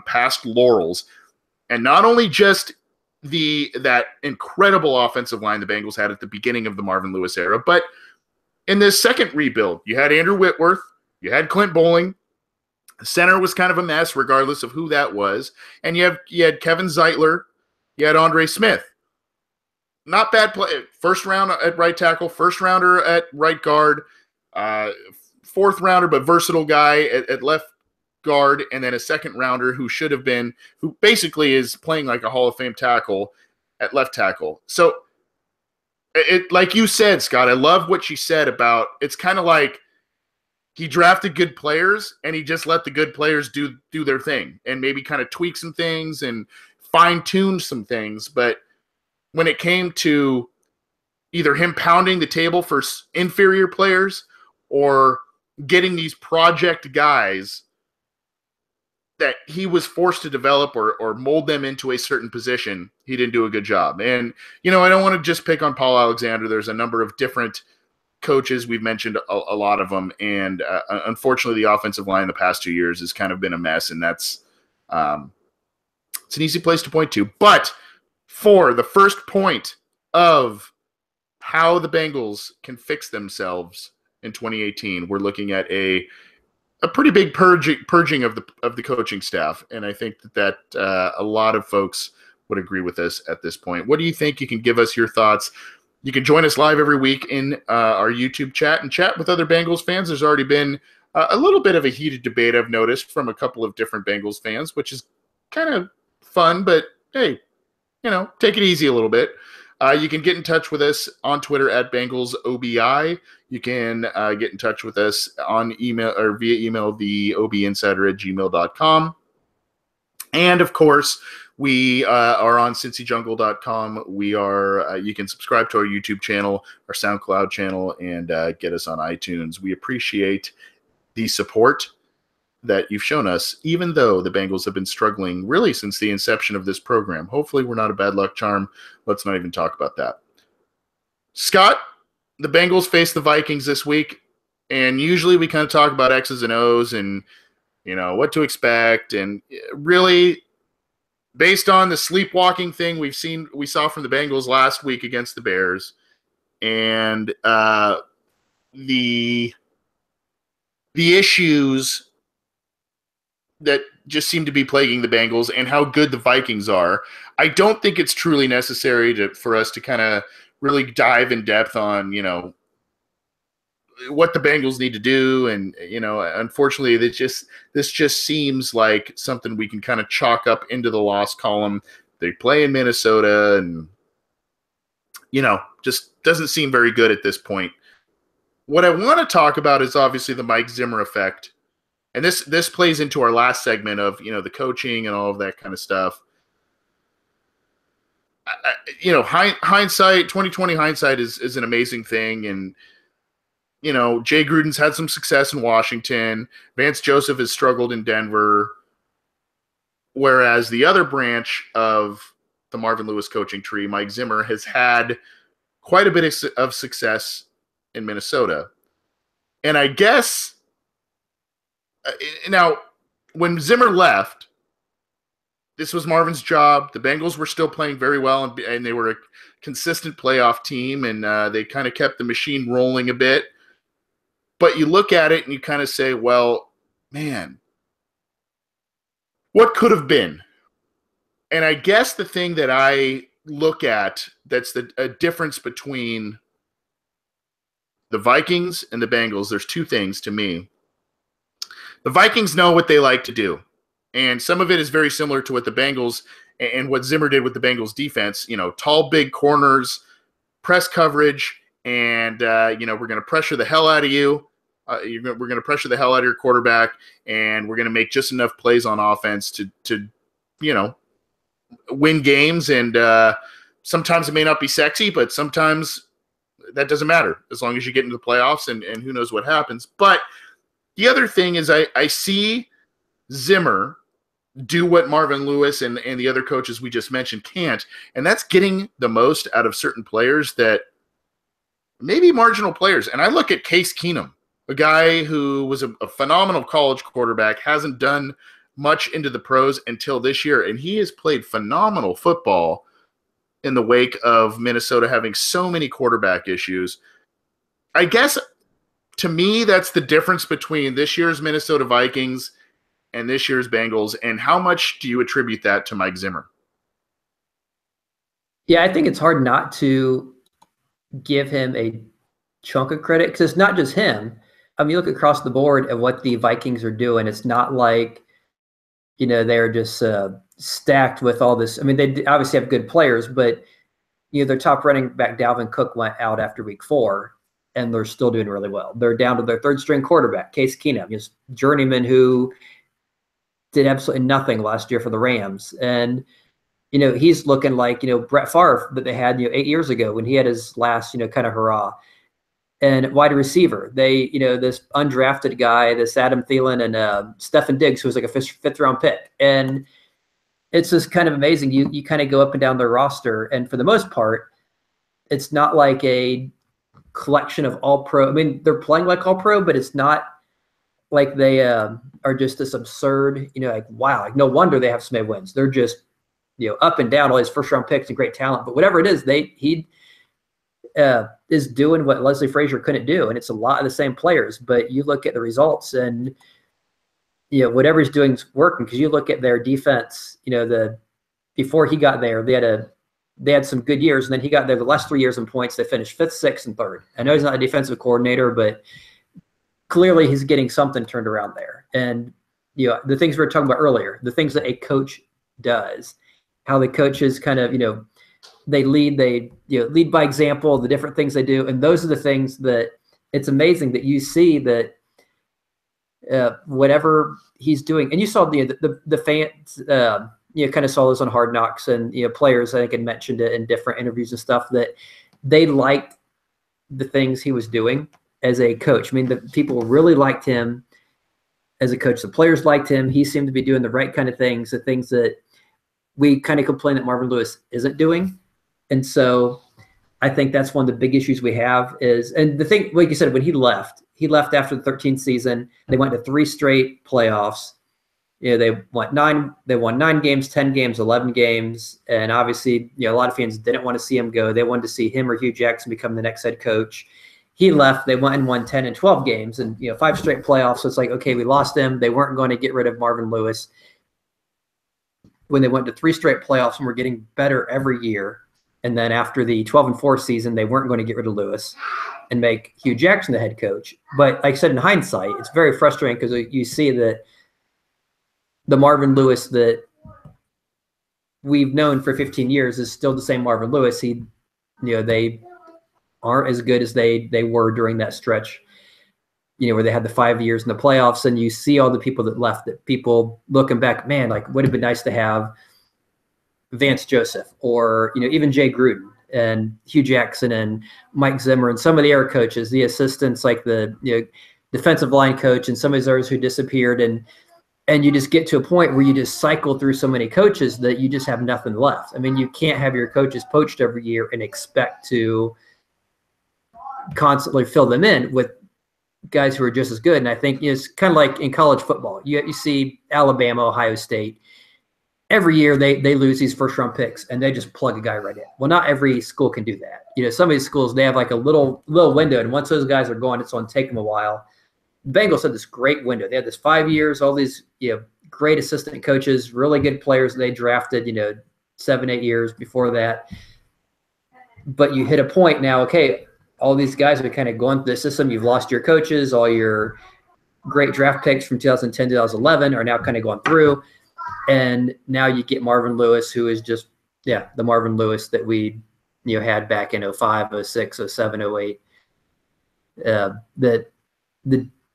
past laurels, and not only just that incredible offensive line the Bengals had at the beginning of the Marvin Lewis era, but in this second rebuild, you had Andrew Whitworth, you had Clint Bowling. The center was kind of a mess, regardless of who that was. And you had Kevin Zeitler. You had Andre Smith. Not bad play. First round at right tackle, first rounder at right guard, fourth rounder but versatile guy at left guard, and then a second rounder who basically is playing like a Hall of Fame tackle at left tackle. So, like you said, Scott, I love what you said about, it's kind of like he drafted good players and he just let the good players do their thing and maybe kind of tweak some things and fine-tune some things. But when it came to either him pounding the table for inferior players or getting these project guys that he was forced to develop or mold them into a certain position, he didn't do a good job. And, I don't want to just pick on Paul Alexander. There's a number of different coaches. We've mentioned a lot of them. And unfortunately, the offensive line the past 2 years has kind of been a mess. And that's it's an easy place to point to. But for the first point of how the Bengals can fix themselves in 2018, we're looking at a pretty big purging of the coaching staff. And I think that a lot of folks would agree with us at this point. What do you think? You can give us your thoughts. You can join us live every week in our YouTube chat and chat with other Bengals fans. There's already been a little bit of a heated debate, I've noticed, from a couple of different Bengals fans, which is kind of fun, but hey, take it easy a little bit. You can get in touch with us on Twitter at BengalsOBI. You can get in touch with us on email or via email, theobinsider@gmail.com. And of course, we are on cincyjungle.com. We are. You can subscribe to our YouTube channel, our SoundCloud channel, and get us on iTunes. We appreciate the support that you've shown us, even though the Bengals have been struggling really since the inception of this program. Hopefully, we're not a bad luck charm. Let's not even talk about that. Scott, the Bengals face the Vikings this week, and usually we kind of talk about X's and O's and what to expect, and really, based on the sleepwalking thing we saw from the Bengals last week against the Bears, and the issues that just seem to be plaguing the Bengals and how good the Vikings are, I don't think it's truly necessary for us to kind of really dive in depth on, what the Bengals need to do. And, unfortunately, this just seems like something we can kind of chalk up into the loss column. They play in Minnesota and, just doesn't seem very good at this point. What I want to talk about is obviously the Mike Zimmer effect. And this plays into our last segment of, the coaching and all of that kind of stuff. Hindsight, 2020 hindsight is an amazing thing. And, Jay Gruden's had some success in Washington. Vance Joseph has struggled in Denver. Whereas the other branch of the Marvin Lewis coaching tree, Mike Zimmer, has had quite a bit of success in Minnesota. And I guess now when Zimmer left, this was Marvin's job. The Bengals were still playing very well, and they were a consistent playoff team, and they kind of kept the machine rolling a bit. But you look at it and you kind of say, well, man, what could have been? And I guess the thing that I look at that's a difference between the Vikings and the Bengals, there's two things to me. The Vikings know what they like to do. And some of it is very similar to what the Bengals and what Zimmer did with the Bengals defense, tall, big corners, press coverage, and, we're going to pressure the hell out of you. We're going to pressure the hell out of your quarterback, and we're going to make just enough plays on offense to win games. And sometimes it may not be sexy, but sometimes that doesn't matter as long as you get into the playoffs, and who knows what happens. But the other thing is I see Zimmer do what Marvin Lewis and the other coaches we just mentioned can't, and that's getting the most out of certain players that maybe marginal players. And I look at Case Keenum, a guy who was a phenomenal college quarterback, hasn't done much into the pros until this year, and he has played phenomenal football in the wake of Minnesota having so many quarterback issues. I guess, to me, that's the difference between this year's Minnesota Vikings and this year's Bengals. And how much do you attribute that to Mike Zimmer? Yeah, I think it's hard not to give him a chunk of credit, because it's not just him. I mean, you look across the board at what the Vikings are doing. It's not like, they're just stacked with all this. I mean, they obviously have good players, but, their top running back, Dalvin Cook, went out after week 4, and they're still doing really well. They're down to their third-string quarterback, Case Keenum, his journeyman who did absolutely nothing last year for the Rams. And, he's looking like, Brett Favre that they had, 8 years ago when he had his last, kind of hurrah. And wide receiver, they, this undrafted guy, this Adam Thielen and Stefon Diggs, who was like a fifth-round pick. And it's just kind of amazing. You kind of go up and down their roster, and for the most part, it's not like a collection of all-pro. I mean, they're playing like all-pro, but it's not like they are just this absurd, like, wow, like no wonder they have so many wins. They're just, up and down, all these first-round picks and great talent. But whatever it is, he is doing what Leslie Frazier couldn't do, and it's a lot of the same players. But you look at the results, and whatever he's doing is working, because you look at their defense. Before he got there, they had some good years, and then he got there the last 3 years in points. They finished 5th, 6th, and 3rd. I know he's not a defensive coordinator, but clearly he's getting something turned around there. And the things we were talking about earlier, the things that a coach does, how the coaches kind of they lead by example, the different things they do. And those are the things that it's amazing that you see that whatever he's doing. And you saw the fans, kind of saw this on Hard Knocks, and players, I think, had mentioned it in different interviews and stuff, that they liked the things he was doing as a coach. I mean, the people really liked him as a coach. The players liked him. He seemed to be doing the right kind of things, the things that we kind of complain that Marvin Lewis isn't doing. And so I think that's one of the big issues we have is, and the thing, like you said, when he left after the 13th season. They went to 3 straight playoffs. They won 9 games, 10 games, 11 games. And obviously, a lot of fans didn't want to see him go. They wanted to see him or Hugh Jackson become the next head coach. He left. They went and won 10 and 12 games, and 5 straight playoffs. So it's like, okay, we lost him. They weren't going to get rid of Marvin Lewis. When they went to 3 straight playoffs and were getting better every year, and then after the 12-4 season, they weren't going to get rid of Lewis and make Hugh Jackson the head coach. But like I said, in hindsight, it's very frustrating, because you see that the Marvin Lewis that we've known for 15 years is still the same Marvin Lewis. They aren't as good as they were during that stretch, where they had the 5 years in the playoffs, and you see all the people that left, that people looking back, man, like would have been nice to have Vance Joseph, or, even Jay Gruden and Hugh Jackson and Mike Zimmer and some of the air coaches, the assistants, like the defensive line coach and some of those others who disappeared. And you just get to a point where you just cycle through so many coaches that you just have nothing left. I mean, you can't have your coaches poached every year and expect to constantly fill them in with guys who are just as good. And I think it's kind of like in college football. You see Alabama, Ohio State. Every year they lose these first-round picks, and they just plug a guy right in. Well, not every school can do that. Some of these schools, they have like a little window, and once those guys are gone, it's going to take them a while. The Bengals had this great window. They had this 5 years, all these great assistant coaches, really good players they drafted 7-8 years before that. But you hit a point now, okay, all these guys have kind of gone through the system. You've lost your coaches. All your great draft picks from 2010, 2011 are now kind of going through. And now you get Marvin Lewis, who is just, the Marvin Lewis that we had back in 05, 06, 07, 08.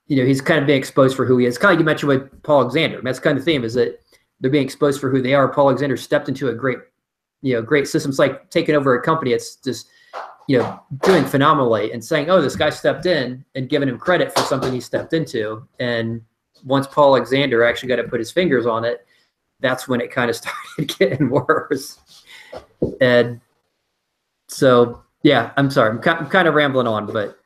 He's kind of being exposed for who he is. Kind of like you mentioned with Paul Alexander. That's kind of the theme, is that they're being exposed for who they are. Paul Alexander stepped into a great system. It's like taking over a company. It's just, doing phenomenally and saying, oh, this guy stepped in, and giving him credit for something he stepped into. And once Paul Alexander actually got to put his fingers on it, that's when it kind of started getting worse. And so, I'm sorry. I'm kind of rambling on, but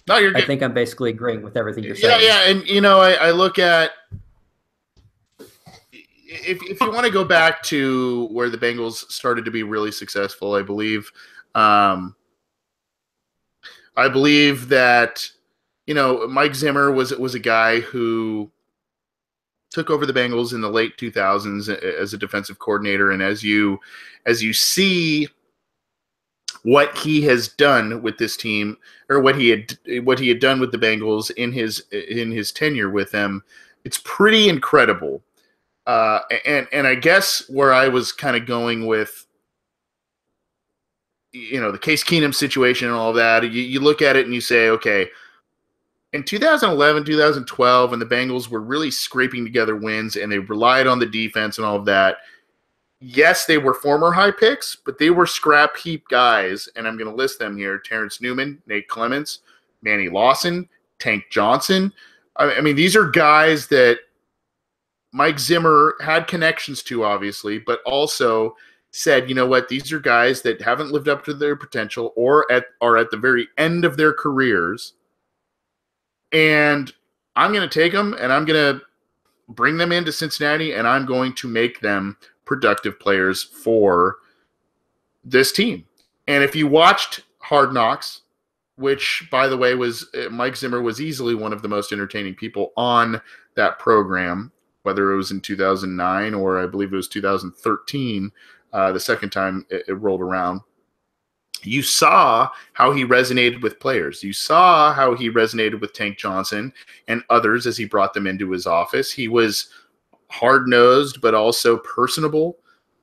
no, you're good. I think I'm basically agreeing with everything you're saying. Yeah. And, I look at, if you want to go back to where the Bengals started to be really successful, I believe that, Mike Zimmer was a guy who took over the Bengals in the late 2000s as a defensive coordinator. And as you see what he has done with this team, or what he had done with the Bengals in his tenure with them, it's pretty incredible. And I guess where I was kind of going with, the Case Keenum situation and all of that, you look at it and you say, okay, in 2011, 2012, when the Bengals were really scraping together wins and they relied on the defense and all of that, yes, they were former high picks, but they were scrap heap guys, and I'm going to list them here: Terrence Newman, Nate Clements, Manny Lawson, Tank Johnson. I mean, these are guys that Mike Zimmer had connections to, obviously, but also said, you know what, these are guys that haven't lived up to their potential or are at the very end of their careers, and I'm going to take them and I'm going to bring them into Cincinnati, and I'm going to make them productive players for this team. And if you watched Hard Knocks, which, by the way, was Mike Zimmer was easily one of the most entertaining people on that program, whether it was in 2009 or I believe it was 2013, the second time it rolled around. You saw how he resonated with players. You saw how he resonated with Tank Johnson and others as he brought them into his office. He was hard-nosed, but also personable.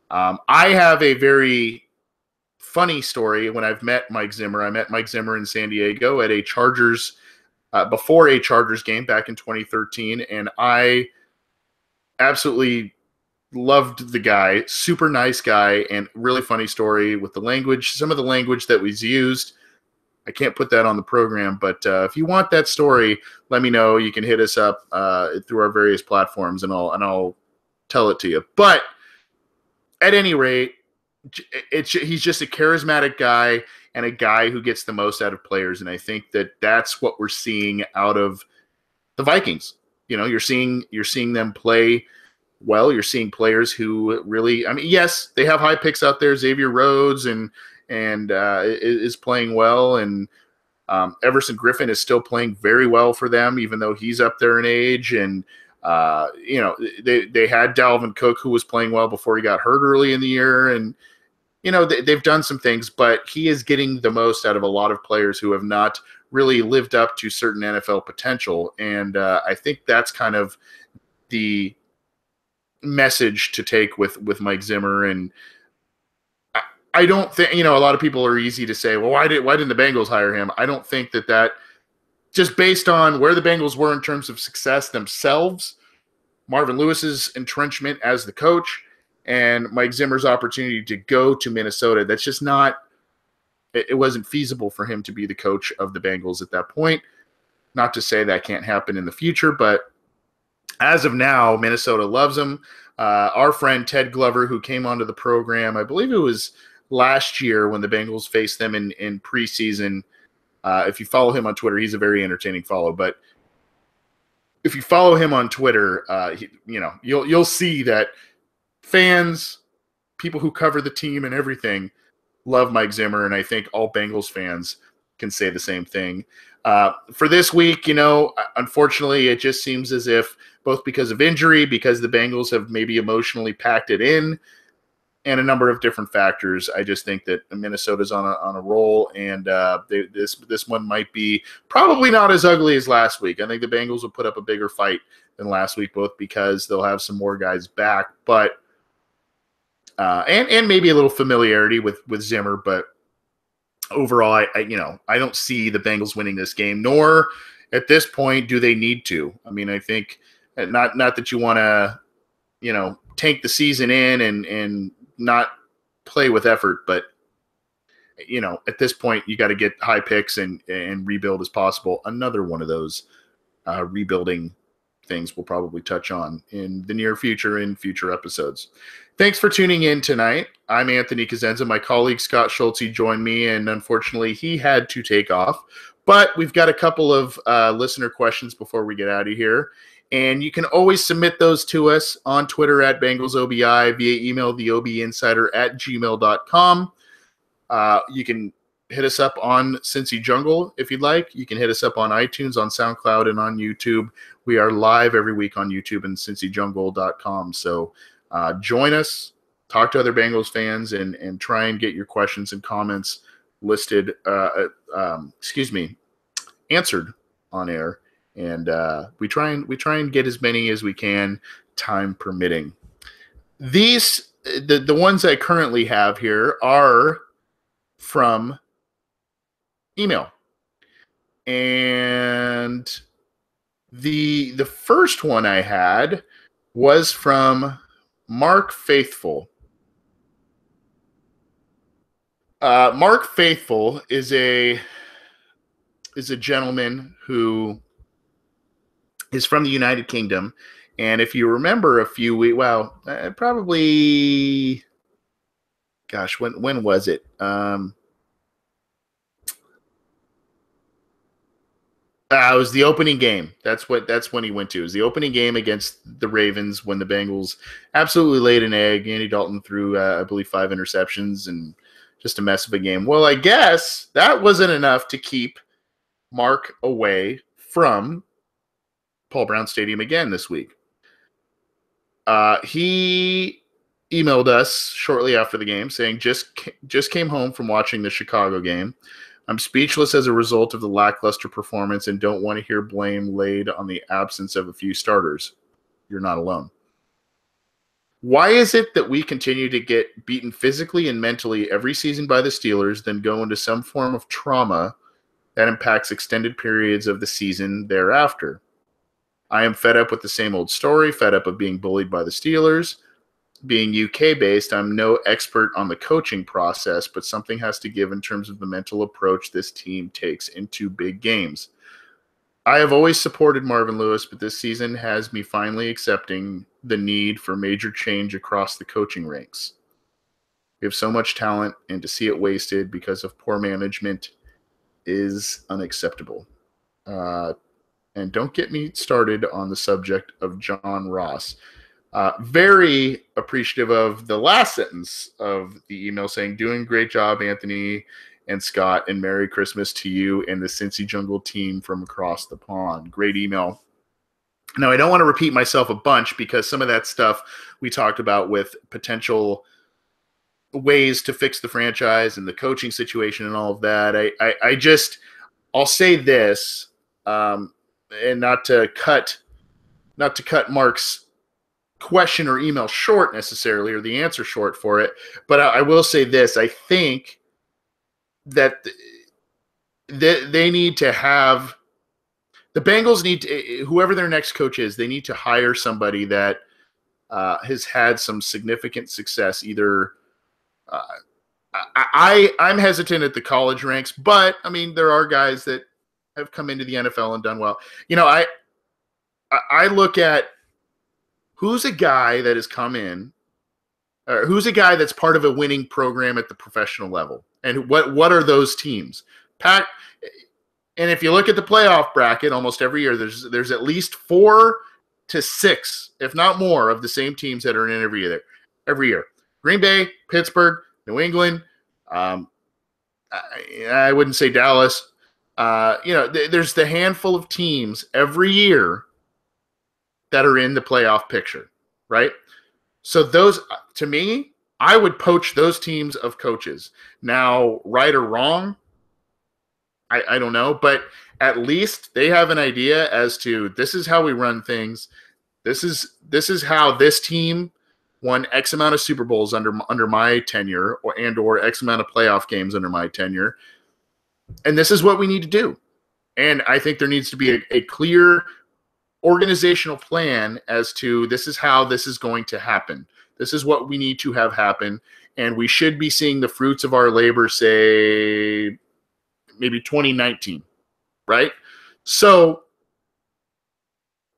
I have a very funny story when I've met Mike Zimmer. I met Mike Zimmer in San Diego at a Chargers, before a Chargers game back in 2013, and I absolutely loved the guy. Super nice guy, and really funny story with the language. Some of the language that was used, I can't put that on the program, but if you want that story, let me know. You can hit us up through our various platforms, and I'll tell it to you. But at any rate, he's just a charismatic guy and a guy who gets the most out of players, and I think that's what we're seeing out of the Vikings. You're seeing them play well. You're seeing players who really, I mean, yes, they have high picks out there. Xavier Rhodes and is playing well, and Everson Griffin is still playing very well for them, even though he's up there in age. And they had Dalvin Cook, who was playing well before he got hurt early in the year, and they've done some things, but he is getting the most out of a lot of players who have not really lived up to certain NFL potential. And I think that's kind of the message to take with Mike Zimmer. And I don't think, a lot of people are easy to say, well, why didn't the Bengals hire him? I don't think that just based on where the Bengals were in terms of success themselves, Marvin Lewis's entrenchment as the coach, and Mike Zimmer's opportunity to go to Minnesota, that's just not, it wasn't feasible for him to be the coach of the Bengals at that point. Not to say that can't happen in the future, but as of now, Minnesota loves him. Our friend Ted Glover, who came onto the program, I believe it was last year when the Bengals faced them in preseason. If you follow him on Twitter, he's a very entertaining follow. But if you follow him on Twitter, you'll see that fans, people who cover the team and everything, love Mike Zimmer, and I think all Bengals fans can say the same thing. For this week, unfortunately, it just seems as if both because of injury, because the Bengals have maybe emotionally packed it in, and a number of different factors, I just think that Minnesota's on a roll, and this one might be probably not as ugly as last week. I think the Bengals will put up a bigger fight than last week, both because they'll have some more guys back, but and maybe a little familiarity with Zimmer, but overall, I don't see the Bengals winning this game, nor at this point do they need to. I mean, I think not that you want to, tank the season in and not play with effort, but at this point you got to get high picks and rebuild as possible. Another one of those rebuilding things we'll probably touch on in the near future in future episodes. Thanks for tuning in tonight. I'm Anthony Cosenza. My colleague Scott Schulze joined me, and unfortunately he had to take off. But we've got a couple of listener questions before we get out of here. And you can always submit those to us on Twitter at BengalsOBI, via email, theobinsider@gmail.com. You can hit us up on Cincy Jungle if you'd like. You can hit us up on iTunes, on SoundCloud, and on YouTube. We are live every week on YouTube and cincyjungle.com. So join us, talk to other Bengals fans, and try and get your questions and comments listed, answered on air. And we try and get as many as we can, time permitting. These the ones I currently have here are from email, and the first one I had was from Mark Faithful. Mark Faithful is a gentleman who is from the United Kingdom, and if you remember a few weeks, probably, gosh, when was it? It was the opening game. That's when he went to. It was the opening game against the Ravens when the Bengals absolutely laid an egg. Andy Dalton threw, I believe, 5 interceptions and just a mess of a game. Well, I guess that wasn't enough to keep Mark away from Paul Brown Stadium again this week. He emailed us shortly after the game saying, just came home from watching the Chicago game. I'm speechless as a result of the lackluster performance and don't want to hear blame laid on the absence of a few starters. You're not alone. Why is it that we continue to get beaten physically and mentally every season by the Steelers, then go into some form of trauma that impacts extended periods of the season thereafter? I am fed up with the same old story, fed up of being bullied by the Steelers. Being UK-based, I'm no expert on the coaching process, but something has to give in terms of the mental approach this team takes into big games. I have always supported Marvin Lewis, but this season has me finally accepting the need for major change across the coaching ranks. We have so much talent, and to see it wasted because of poor management is unacceptable. And don't get me started on the subject of John Ross. Very appreciative of the last sentence of the email saying, doing great job, Anthony and Scott, and Merry Christmas to you and the Cincy Jungle team from across the pond. Great email. Now, I don't want to repeat myself a bunch because some of that stuff we talked about with potential ways to fix the franchise and the coaching situation and all of that. I'll say this, and not to cut Mark's question or email short necessarily, or the answer short for it. But I will say this: I think that they need to have the Bengals need to, whoever their next coach is, they need to hire somebody that has had some significant success. Either I'm hesitant at the college ranks, but I mean there are guys that have come into the NFL and done well. I look at who's a guy that has come in, or who's a guy that's part of a winning program at the professional level, and what are those teams? Pat, and if you look at the playoff bracket, almost every year there's at least 4 to 6, if not more, of the same teams that are in every year. Every year, Green Bay, Pittsburgh, New England. I wouldn't say Dallas. There's the handful of teams every year that are in the playoff picture, right? So those, to me, I would poach those teams of coaches. Now, right or wrong, I don't know, but at least they have an idea as to this is how we run things. This is how this team won X amount of Super Bowls under my tenure, or X amount of playoff games under my tenure, and this is what we need to do. And I think there needs to be a clear organizational plan as to this is how this is going to happen. This is what we need to have happen, and we should be seeing the fruits of our labor, say, maybe 2019, right? So,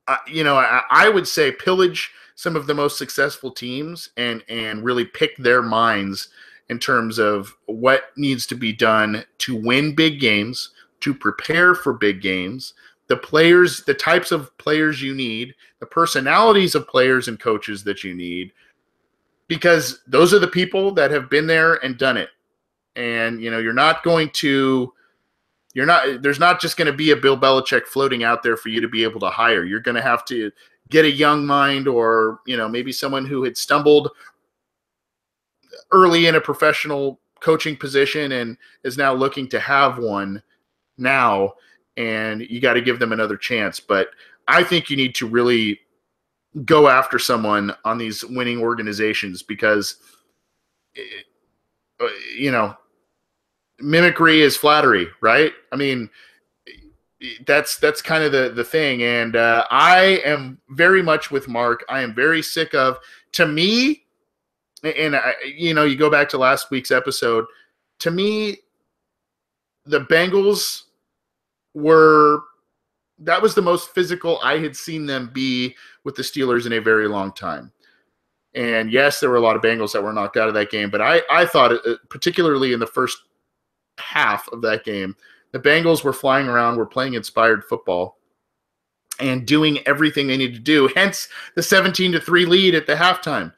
I would say pillage some of the most successful teams and really pick their minds in terms of what needs to be done to win big games, to prepare for big games, the players, the types of players you need, the personalities of players and coaches that you need, because those are the people that have been there and done it. And, there's not just going to be a Bill Belichick floating out there for you to be able to hire. You're going to have to get a young mind, or, maybe someone who had stumbled early in a professional coaching position and is now looking to have one now, and you got to give them another chance. But I think you need to really go after someone on these winning organizations, because, mimicry is flattery, right? I mean, that's kind of the thing. And I am very much with Mark. I am very sick of, to me, and you go back to last week's episode, to me, the Bengals that was the most physical I had seen them be with the Steelers in a very long time. And yes, there were a lot of Bengals that were knocked out of that game, but I thought, particularly in the first half of that game, the Bengals were flying around, were playing inspired football, and doing everything they needed to do, hence the 17-3 lead at the halftime.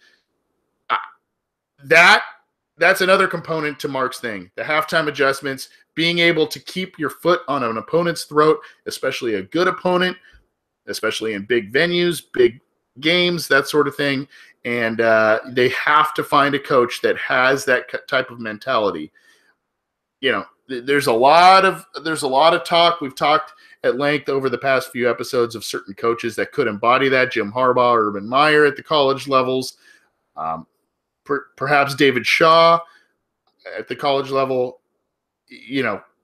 That's another component to Mark's thing. The halftime adjustments, being able to keep your foot on an opponent's throat, especially a good opponent, especially in big venues, big games, that sort of thing. And they have to find a coach that has that type of mentality. There's a lot of talk. We've talked at length over the past few episodes of certain coaches that could embody that. Jim Harbaugh, Urban Meyer at the college levels. Perhaps David Shaw at the college level.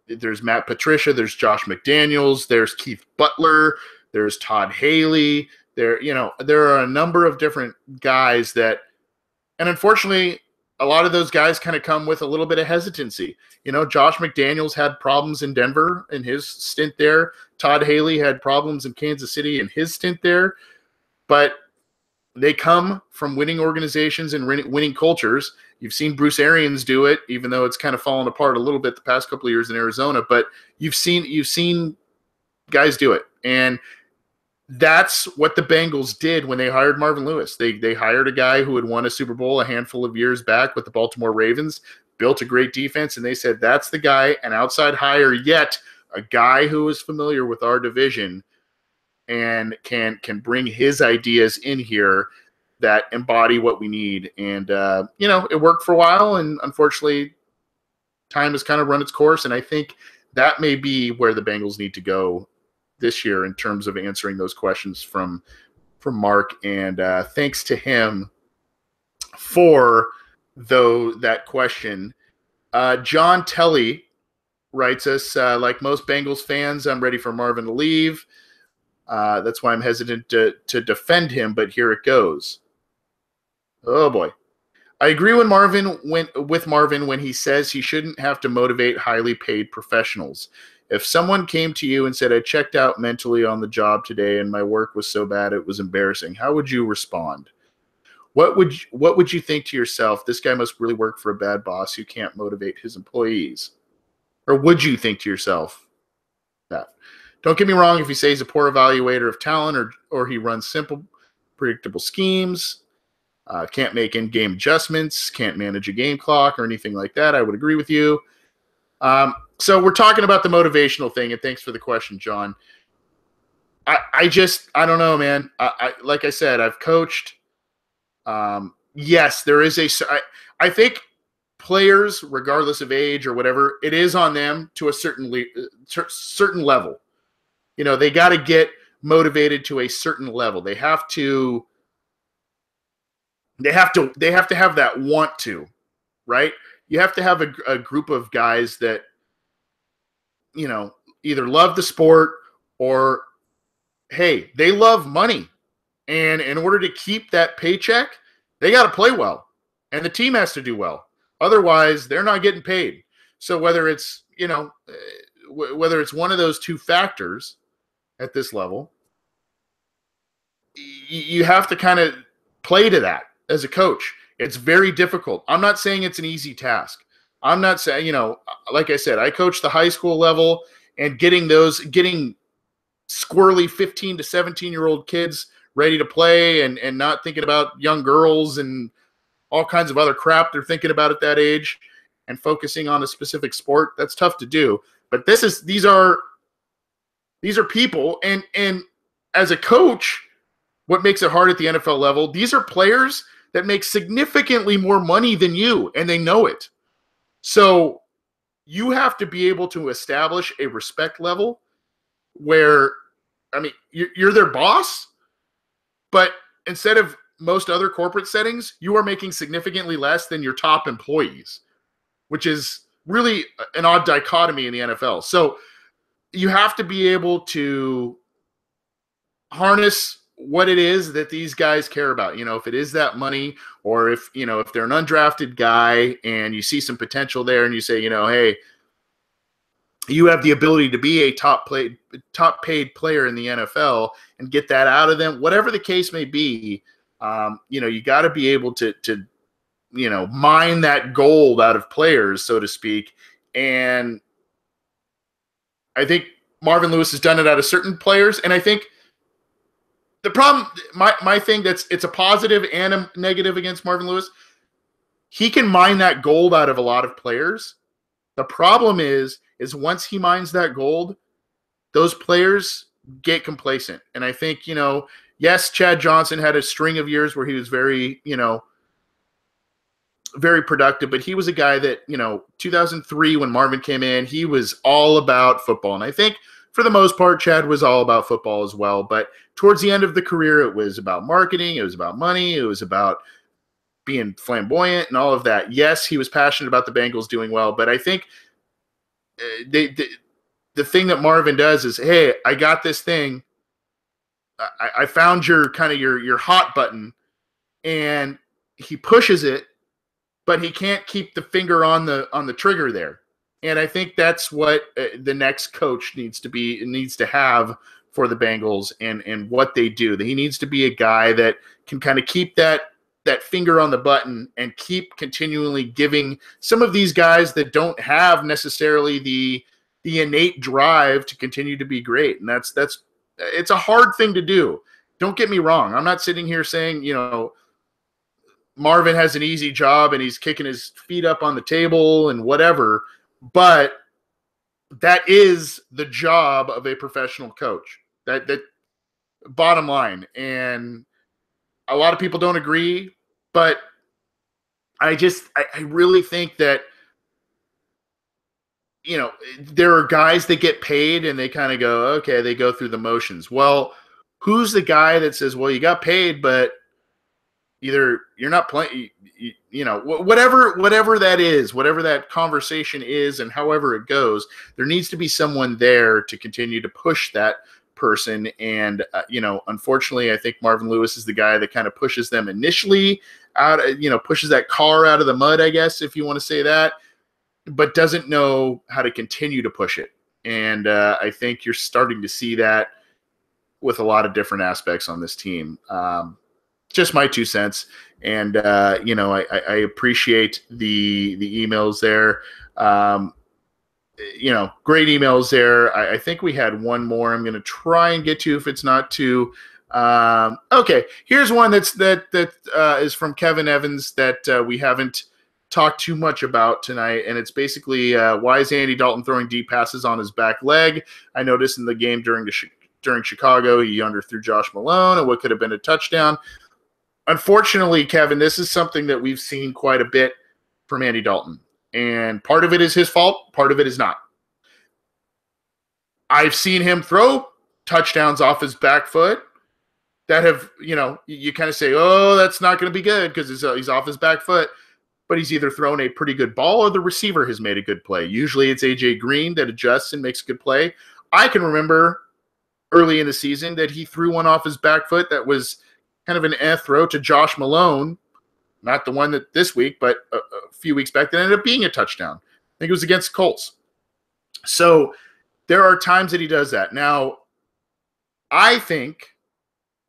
There's Matt Patricia, there's Josh McDaniels, there's Keith Butler, there's Todd Haley. There are a number of different guys that, and unfortunately, a lot of those guys kind of come with a little bit of hesitancy. Josh McDaniels had problems in Denver in his stint there. Todd Haley had problems in Kansas City in his stint there. But they come from winning organizations and winning cultures. You've seen Bruce Arians do it, even though it's kind of fallen apart a little bit the past couple of years in Arizona. But you've seen guys do it. And that's what the Bengals did when they hired Marvin Lewis. They hired a guy who had won a Super Bowl a handful of years back with the Baltimore Ravens, built a great defense, and they said, that's the guy, an outside hire, yet a guy who is familiar with our division and can bring his ideas in here that embody what we need. And, it worked for a while, and unfortunately, time has kind of run its course, and I think that may be where the Bengals need to go this year in terms of answering those questions from from Mark, and thanks to him for that question. John Telly writes us, like most Bengals fans, I'm ready for Marvin to leave. That's why I'm hesitant to defend him, but here it goes. Oh, boy. I agree with Marvin when he says he shouldn't have to motivate highly paid professionals. If someone came to you and said, I checked out mentally on the job today and my work was so bad it was embarrassing, how would you respond? What would you think to yourself? This guy must really work for a bad boss who can't motivate his employees. Or would you think to yourself that? Don't get me wrong, if you say he's a poor evaluator of talent or he runs simple, predictable schemes, can't make in-game adjustments, can't manage a game clock or anything like that, I would agree with you. So we're talking about the motivational thing, and thanks for the question, John. I don't know, man. Like I said, I've coached. Yes, there is I think players, regardless of age or whatever, it is on them to a certain level. You know, they got to get motivated to a certain level. They have to have that want to, right? You have to have a group of guys that, you know, either love the sport or, hey, they love money. And in order to keep that paycheck, they got to play well. And the team has to do well. Otherwise, they're not getting paid. So whether it's, you know, whether it's one of those two factors at this level, you have to kind of play to that as a coach. It's very difficult. I'm not saying it's an easy task. I'm not saying, you know, like I said, I coached the high school level, and getting squirrely 15 to 17-year-old kids ready to play and not thinking about young girls and all kinds of other crap they're thinking about at that age and focusing on a specific sport, that's tough to do. But these are people, and as a coach, what makes it hard at the NFL level, these are players that make significantly more money than you, and they know it. So you have to be able to establish a respect level where, I mean, you're their boss, but instead of most other corporate settings, you are making significantly less than your top employees, which is really an odd dichotomy in the NFL. So you have to be able to harness what it is that these guys care about. You know, if it is that money, or if, you know, if they're an undrafted guy and you see some potential there and you say, you know, hey, you have the ability to be a top paid player in the NFL and get that out of them, whatever the case may be. You know, you got to be able to, you know, mine that gold out of players, so to speak. And I think Marvin Lewis has done it out of certain players. And I think the problem, my thing, it's a positive and a negative against Marvin Lewis. He can mine that gold out of a lot of players. The problem is once he mines that gold, those players get complacent. And I think, you know, yes, Chad Johnson had a string of years where he was very, you know, very productive, but he was a guy that, you know, 2003 when Marvin came in, he was all about football. And I think for the most part, Chad was all about football as well. But towards the end of the career, it was about marketing. It was about money. It was about being flamboyant and all of that. Yes, he was passionate about the Bengals doing well, but I think the thing that Marvin does is, hey, I got this thing. I found your kind of your hot button, and he pushes it, but he can't keep the finger on the trigger there. And I think that's what the next coach needs to have for the Bengals and what they do. He needs to be a guy that can kind of keep that finger on the button and keep continually giving some of these guys that don't have necessarily the innate drive to continue to be great. And that's it's a hard thing to do. Don't get me wrong. I'm not sitting here saying, you know, Marvin has an easy job and he's kicking his feet up on the table and whatever, but that is the job of a professional coach. That bottom line. And a lot of people don't agree, but I really think that, you know, there are guys that get paid and they kind of go, okay, they go through the motions. Well, who's the guy that says, well, you got paid, but either you're not playing, whatever that is, whatever that conversation is, and however it goes, there needs to be someone there to continue to push that person. And unfortunately, I think Marvin Lewis is the guy that kind of pushes them initially out, pushes that car out of the mud, I guess, if you want to say that, but doesn't know how to continue to push it. And I think you're starting to see that with a lot of different aspects on this team. Just my 2 cents. And, I appreciate the emails there. Great emails there. I think we had one more I'm going to try and get to if it's not too. Okay, here's one that is from Kevin Evans that we haven't talked too much about tonight, and it's basically why is Andy Dalton throwing deep passes on his back leg? I noticed in the game during Chicago, he underthrew Josh Malone and what could have been a touchdown. Unfortunately, Kevin, this is something that we've seen quite a bit from Andy Dalton, and part of it is his fault, part of it is not. I've seen him throw touchdowns off his back foot that have, you kind of say, oh, that's not going to be good because he's off his back foot, but he's either thrown a pretty good ball or the receiver has made a good play. Usually it's AJ Green that adjusts and makes a good play. I can remember early in the season that he threw one off his back foot that was kind of an throw to Josh Malone, not the one that this week, but a few weeks back that ended up being a touchdown. I think it was against Colts. So there are times that he does that. Now, I think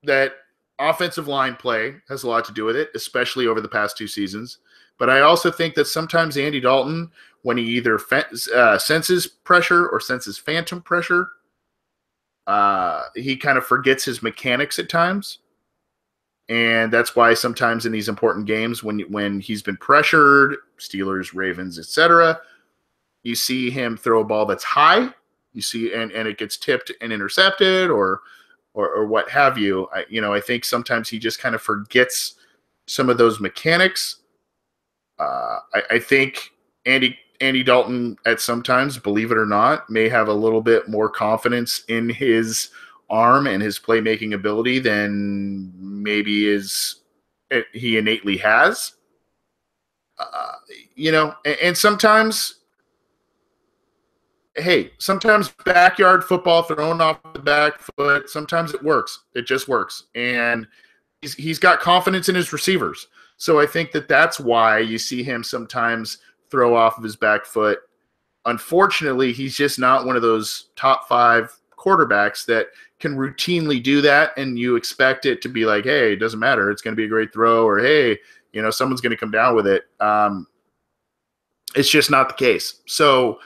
that offensive line play has a lot to do with it, especially over the past 2 seasons. But I also think that sometimes Andy Dalton, when he either senses pressure or senses phantom pressure, he kind of forgets his mechanics at times. And that's why sometimes in these important games, when he's been pressured, Steelers, Ravens, etc., you see him throw a ball that's high. You see, and it gets tipped and intercepted, or what have you. I think sometimes he just kind of forgets some of those mechanics. I think Andy Dalton at sometimes, believe it or not, may have a little bit more confidence in his arm and his playmaking ability than maybe he innately has. And sometimes backyard football thrown off the back foot, sometimes it works. It just works. And he's got confidence in his receivers. So I think that's why you see him sometimes throw off of his back foot. Unfortunately, he's just not one of those top 5 quarterbacks that can routinely do that, and you expect it to be like, hey, it doesn't matter, it's going to be a great throw, or hey, someone's going to come down with it. It's just not the case. So,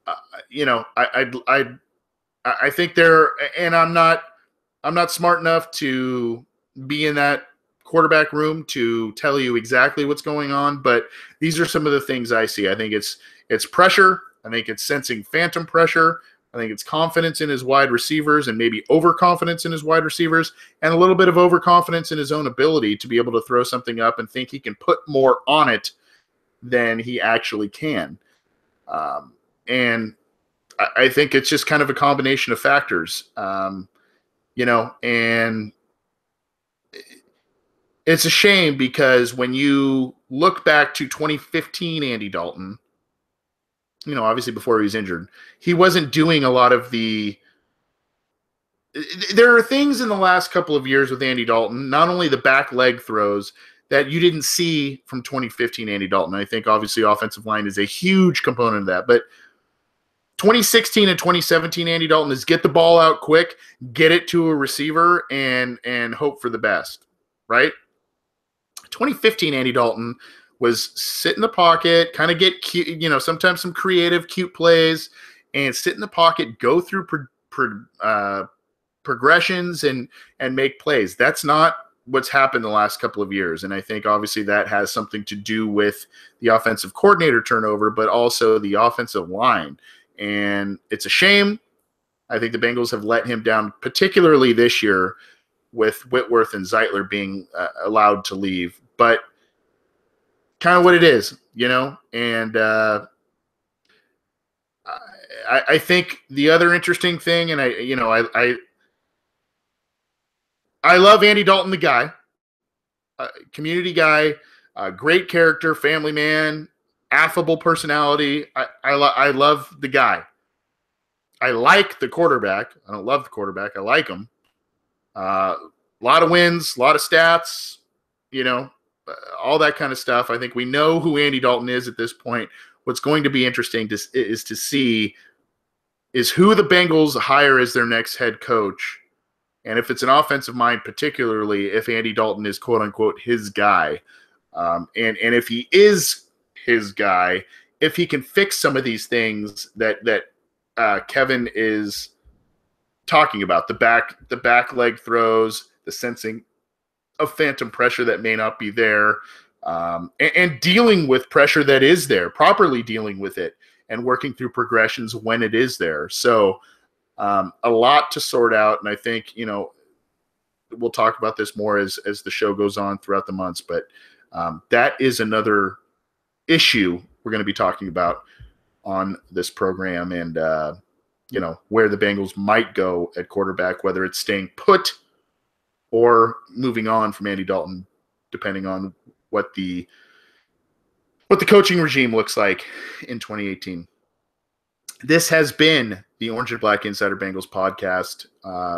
I think and I'm not smart enough to be in that quarterback room to tell you exactly what's going on, but these are some of the things I see. I think it's pressure. I think it's sensing phantom pressure. I think it's confidence in his wide receivers and maybe overconfidence in his wide receivers, and a little bit of overconfidence in his own ability to be able to throw something up and think he can put more on it than he actually can. And I think it's just kind of a combination of factors, and it's a shame because when you look back to 2015 Andy Dalton, obviously before he was injured, he wasn't doing a lot of there are things in the last couple of years with Andy Dalton, not only the back leg throws, that you didn't see from 2015 Andy Dalton. I think obviously offensive line is a huge component of that, but 2016 and 2017 Andy Dalton is get the ball out quick, get it to a receiver, and hope for the best, right? 2015 Andy Dalton was sit in the pocket, kind of get cute, sometimes some creative, cute plays, and sit in the pocket, go through progressions and make plays. That's not what's happened the last couple of years. And I think obviously that has something to do with the offensive coordinator turnover, but also the offensive line. And it's a shame. I think the Bengals have let him down, particularly this year with Whitworth and Zeitler being allowed to leave. But kind of what it is, and I think the other interesting thing, and I I love Andy Dalton, the guy, community guy, great character, family man, affable personality. I love the guy. I like the quarterback. I don't love the quarterback. I like him. A lot of wins, a lot of stats, all that kind of stuff. I think we know who Andy Dalton is at this point. What's going to be interesting is to see is who the Bengals hire as their next head coach. And if it's an offensive mind, particularly if Andy Dalton is quote unquote his guy. And if he is his guy, if he can fix some of these things that Kevin is talking about, the back leg throws, the sensing of phantom pressure that may not be there, and dealing with pressure that is there, properly dealing with it, and working through progressions when it is there. So a lot to sort out, and I think we'll talk about this more as the show goes on throughout the months. But that is another issue we're going to be talking about on this program, and where the Bengals might go at quarterback, whether it's staying put or moving on from Andy Dalton, depending on what the coaching regime looks like in 2018. This has been the Orange and Black Insider Bengals podcast.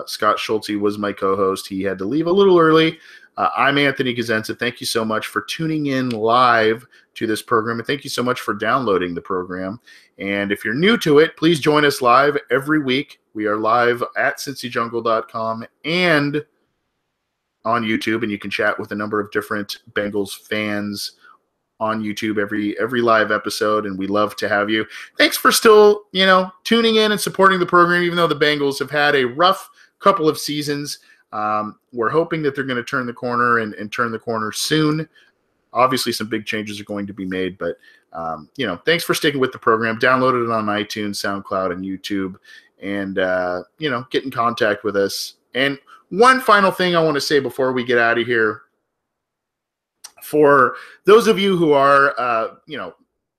Scott Schulze was my co-host. He had to leave a little early. I'm Anthony Cosenza. Thank you so much for tuning in live to this program, and thank you so much for downloading the program. And if you're new to it, please join us live every week. We are live at cincyjungle.com and on YouTube, and you can chat with a number of different Bengals fans on YouTube every live episode, and we love to have you. Thanks for still, tuning in and supporting the program, even though the Bengals have had a rough couple of seasons. We're hoping that they're going to turn the corner and turn the corner soon. Obviously, some big changes are going to be made, but thanks for sticking with the program. Download it on iTunes, SoundCloud, and YouTube, and get in contact with us. And one final thing I want to say before we get out of here. For those of you who are,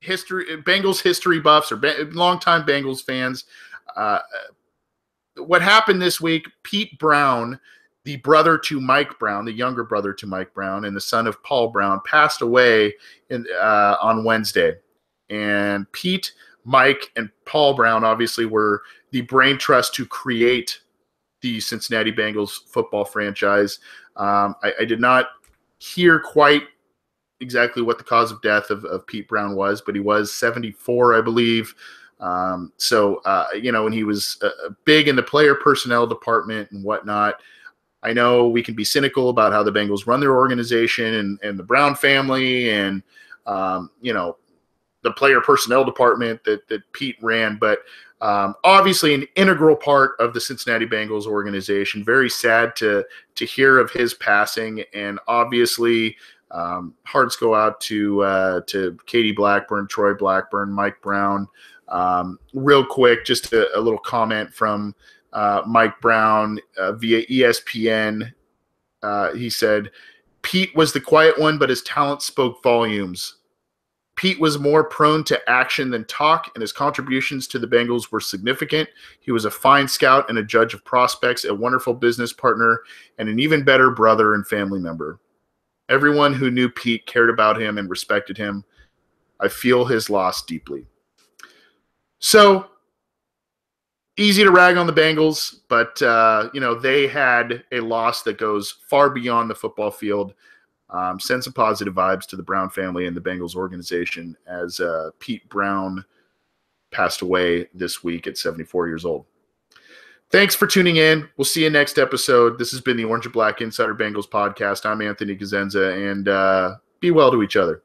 Bengals history buffs or longtime Bengals fans, what happened this week, Pete Brown, the brother to Mike Brown, the younger brother to Mike Brown, and the son of Paul Brown, passed away on Wednesday. And Pete, Mike, and Paul Brown obviously were the brain trust to create the Cincinnati Bengals football franchise. I did not hear quite exactly what the cause of death of Pete Brown was, but he was 74, I believe. And he was big in the player personnel department and whatnot. I know we can be cynical about how the Bengals run their organization and the Brown family and, the player personnel department that Pete ran, but obviously an integral part of the Cincinnati Bengals organization. Very sad to hear of his passing, and obviously hearts go out to Katie Blackburn, Troy Blackburn, Mike Brown. Real quick, just a little comment from Mike Brown via ESPN. He said, Pete was the quiet one, but his talent spoke volumes. Pete was more prone to action than talk, and his contributions to the Bengals were significant. He was a fine scout and a judge of prospects, a wonderful business partner, and an even better brother and family member. Everyone who knew Pete cared about him and respected him. I feel his loss deeply. So, easy to rag on the Bengals, but, they had a loss that goes far beyond the football field. Send some positive vibes to the Brown family and the Bengals organization as Pete Brown passed away this week at 74 years old. Thanks for tuning in. We'll see you next episode. This has been the Orange and Black Insider Bengals podcast. I'm Anthony Cosenza, and be well to each other.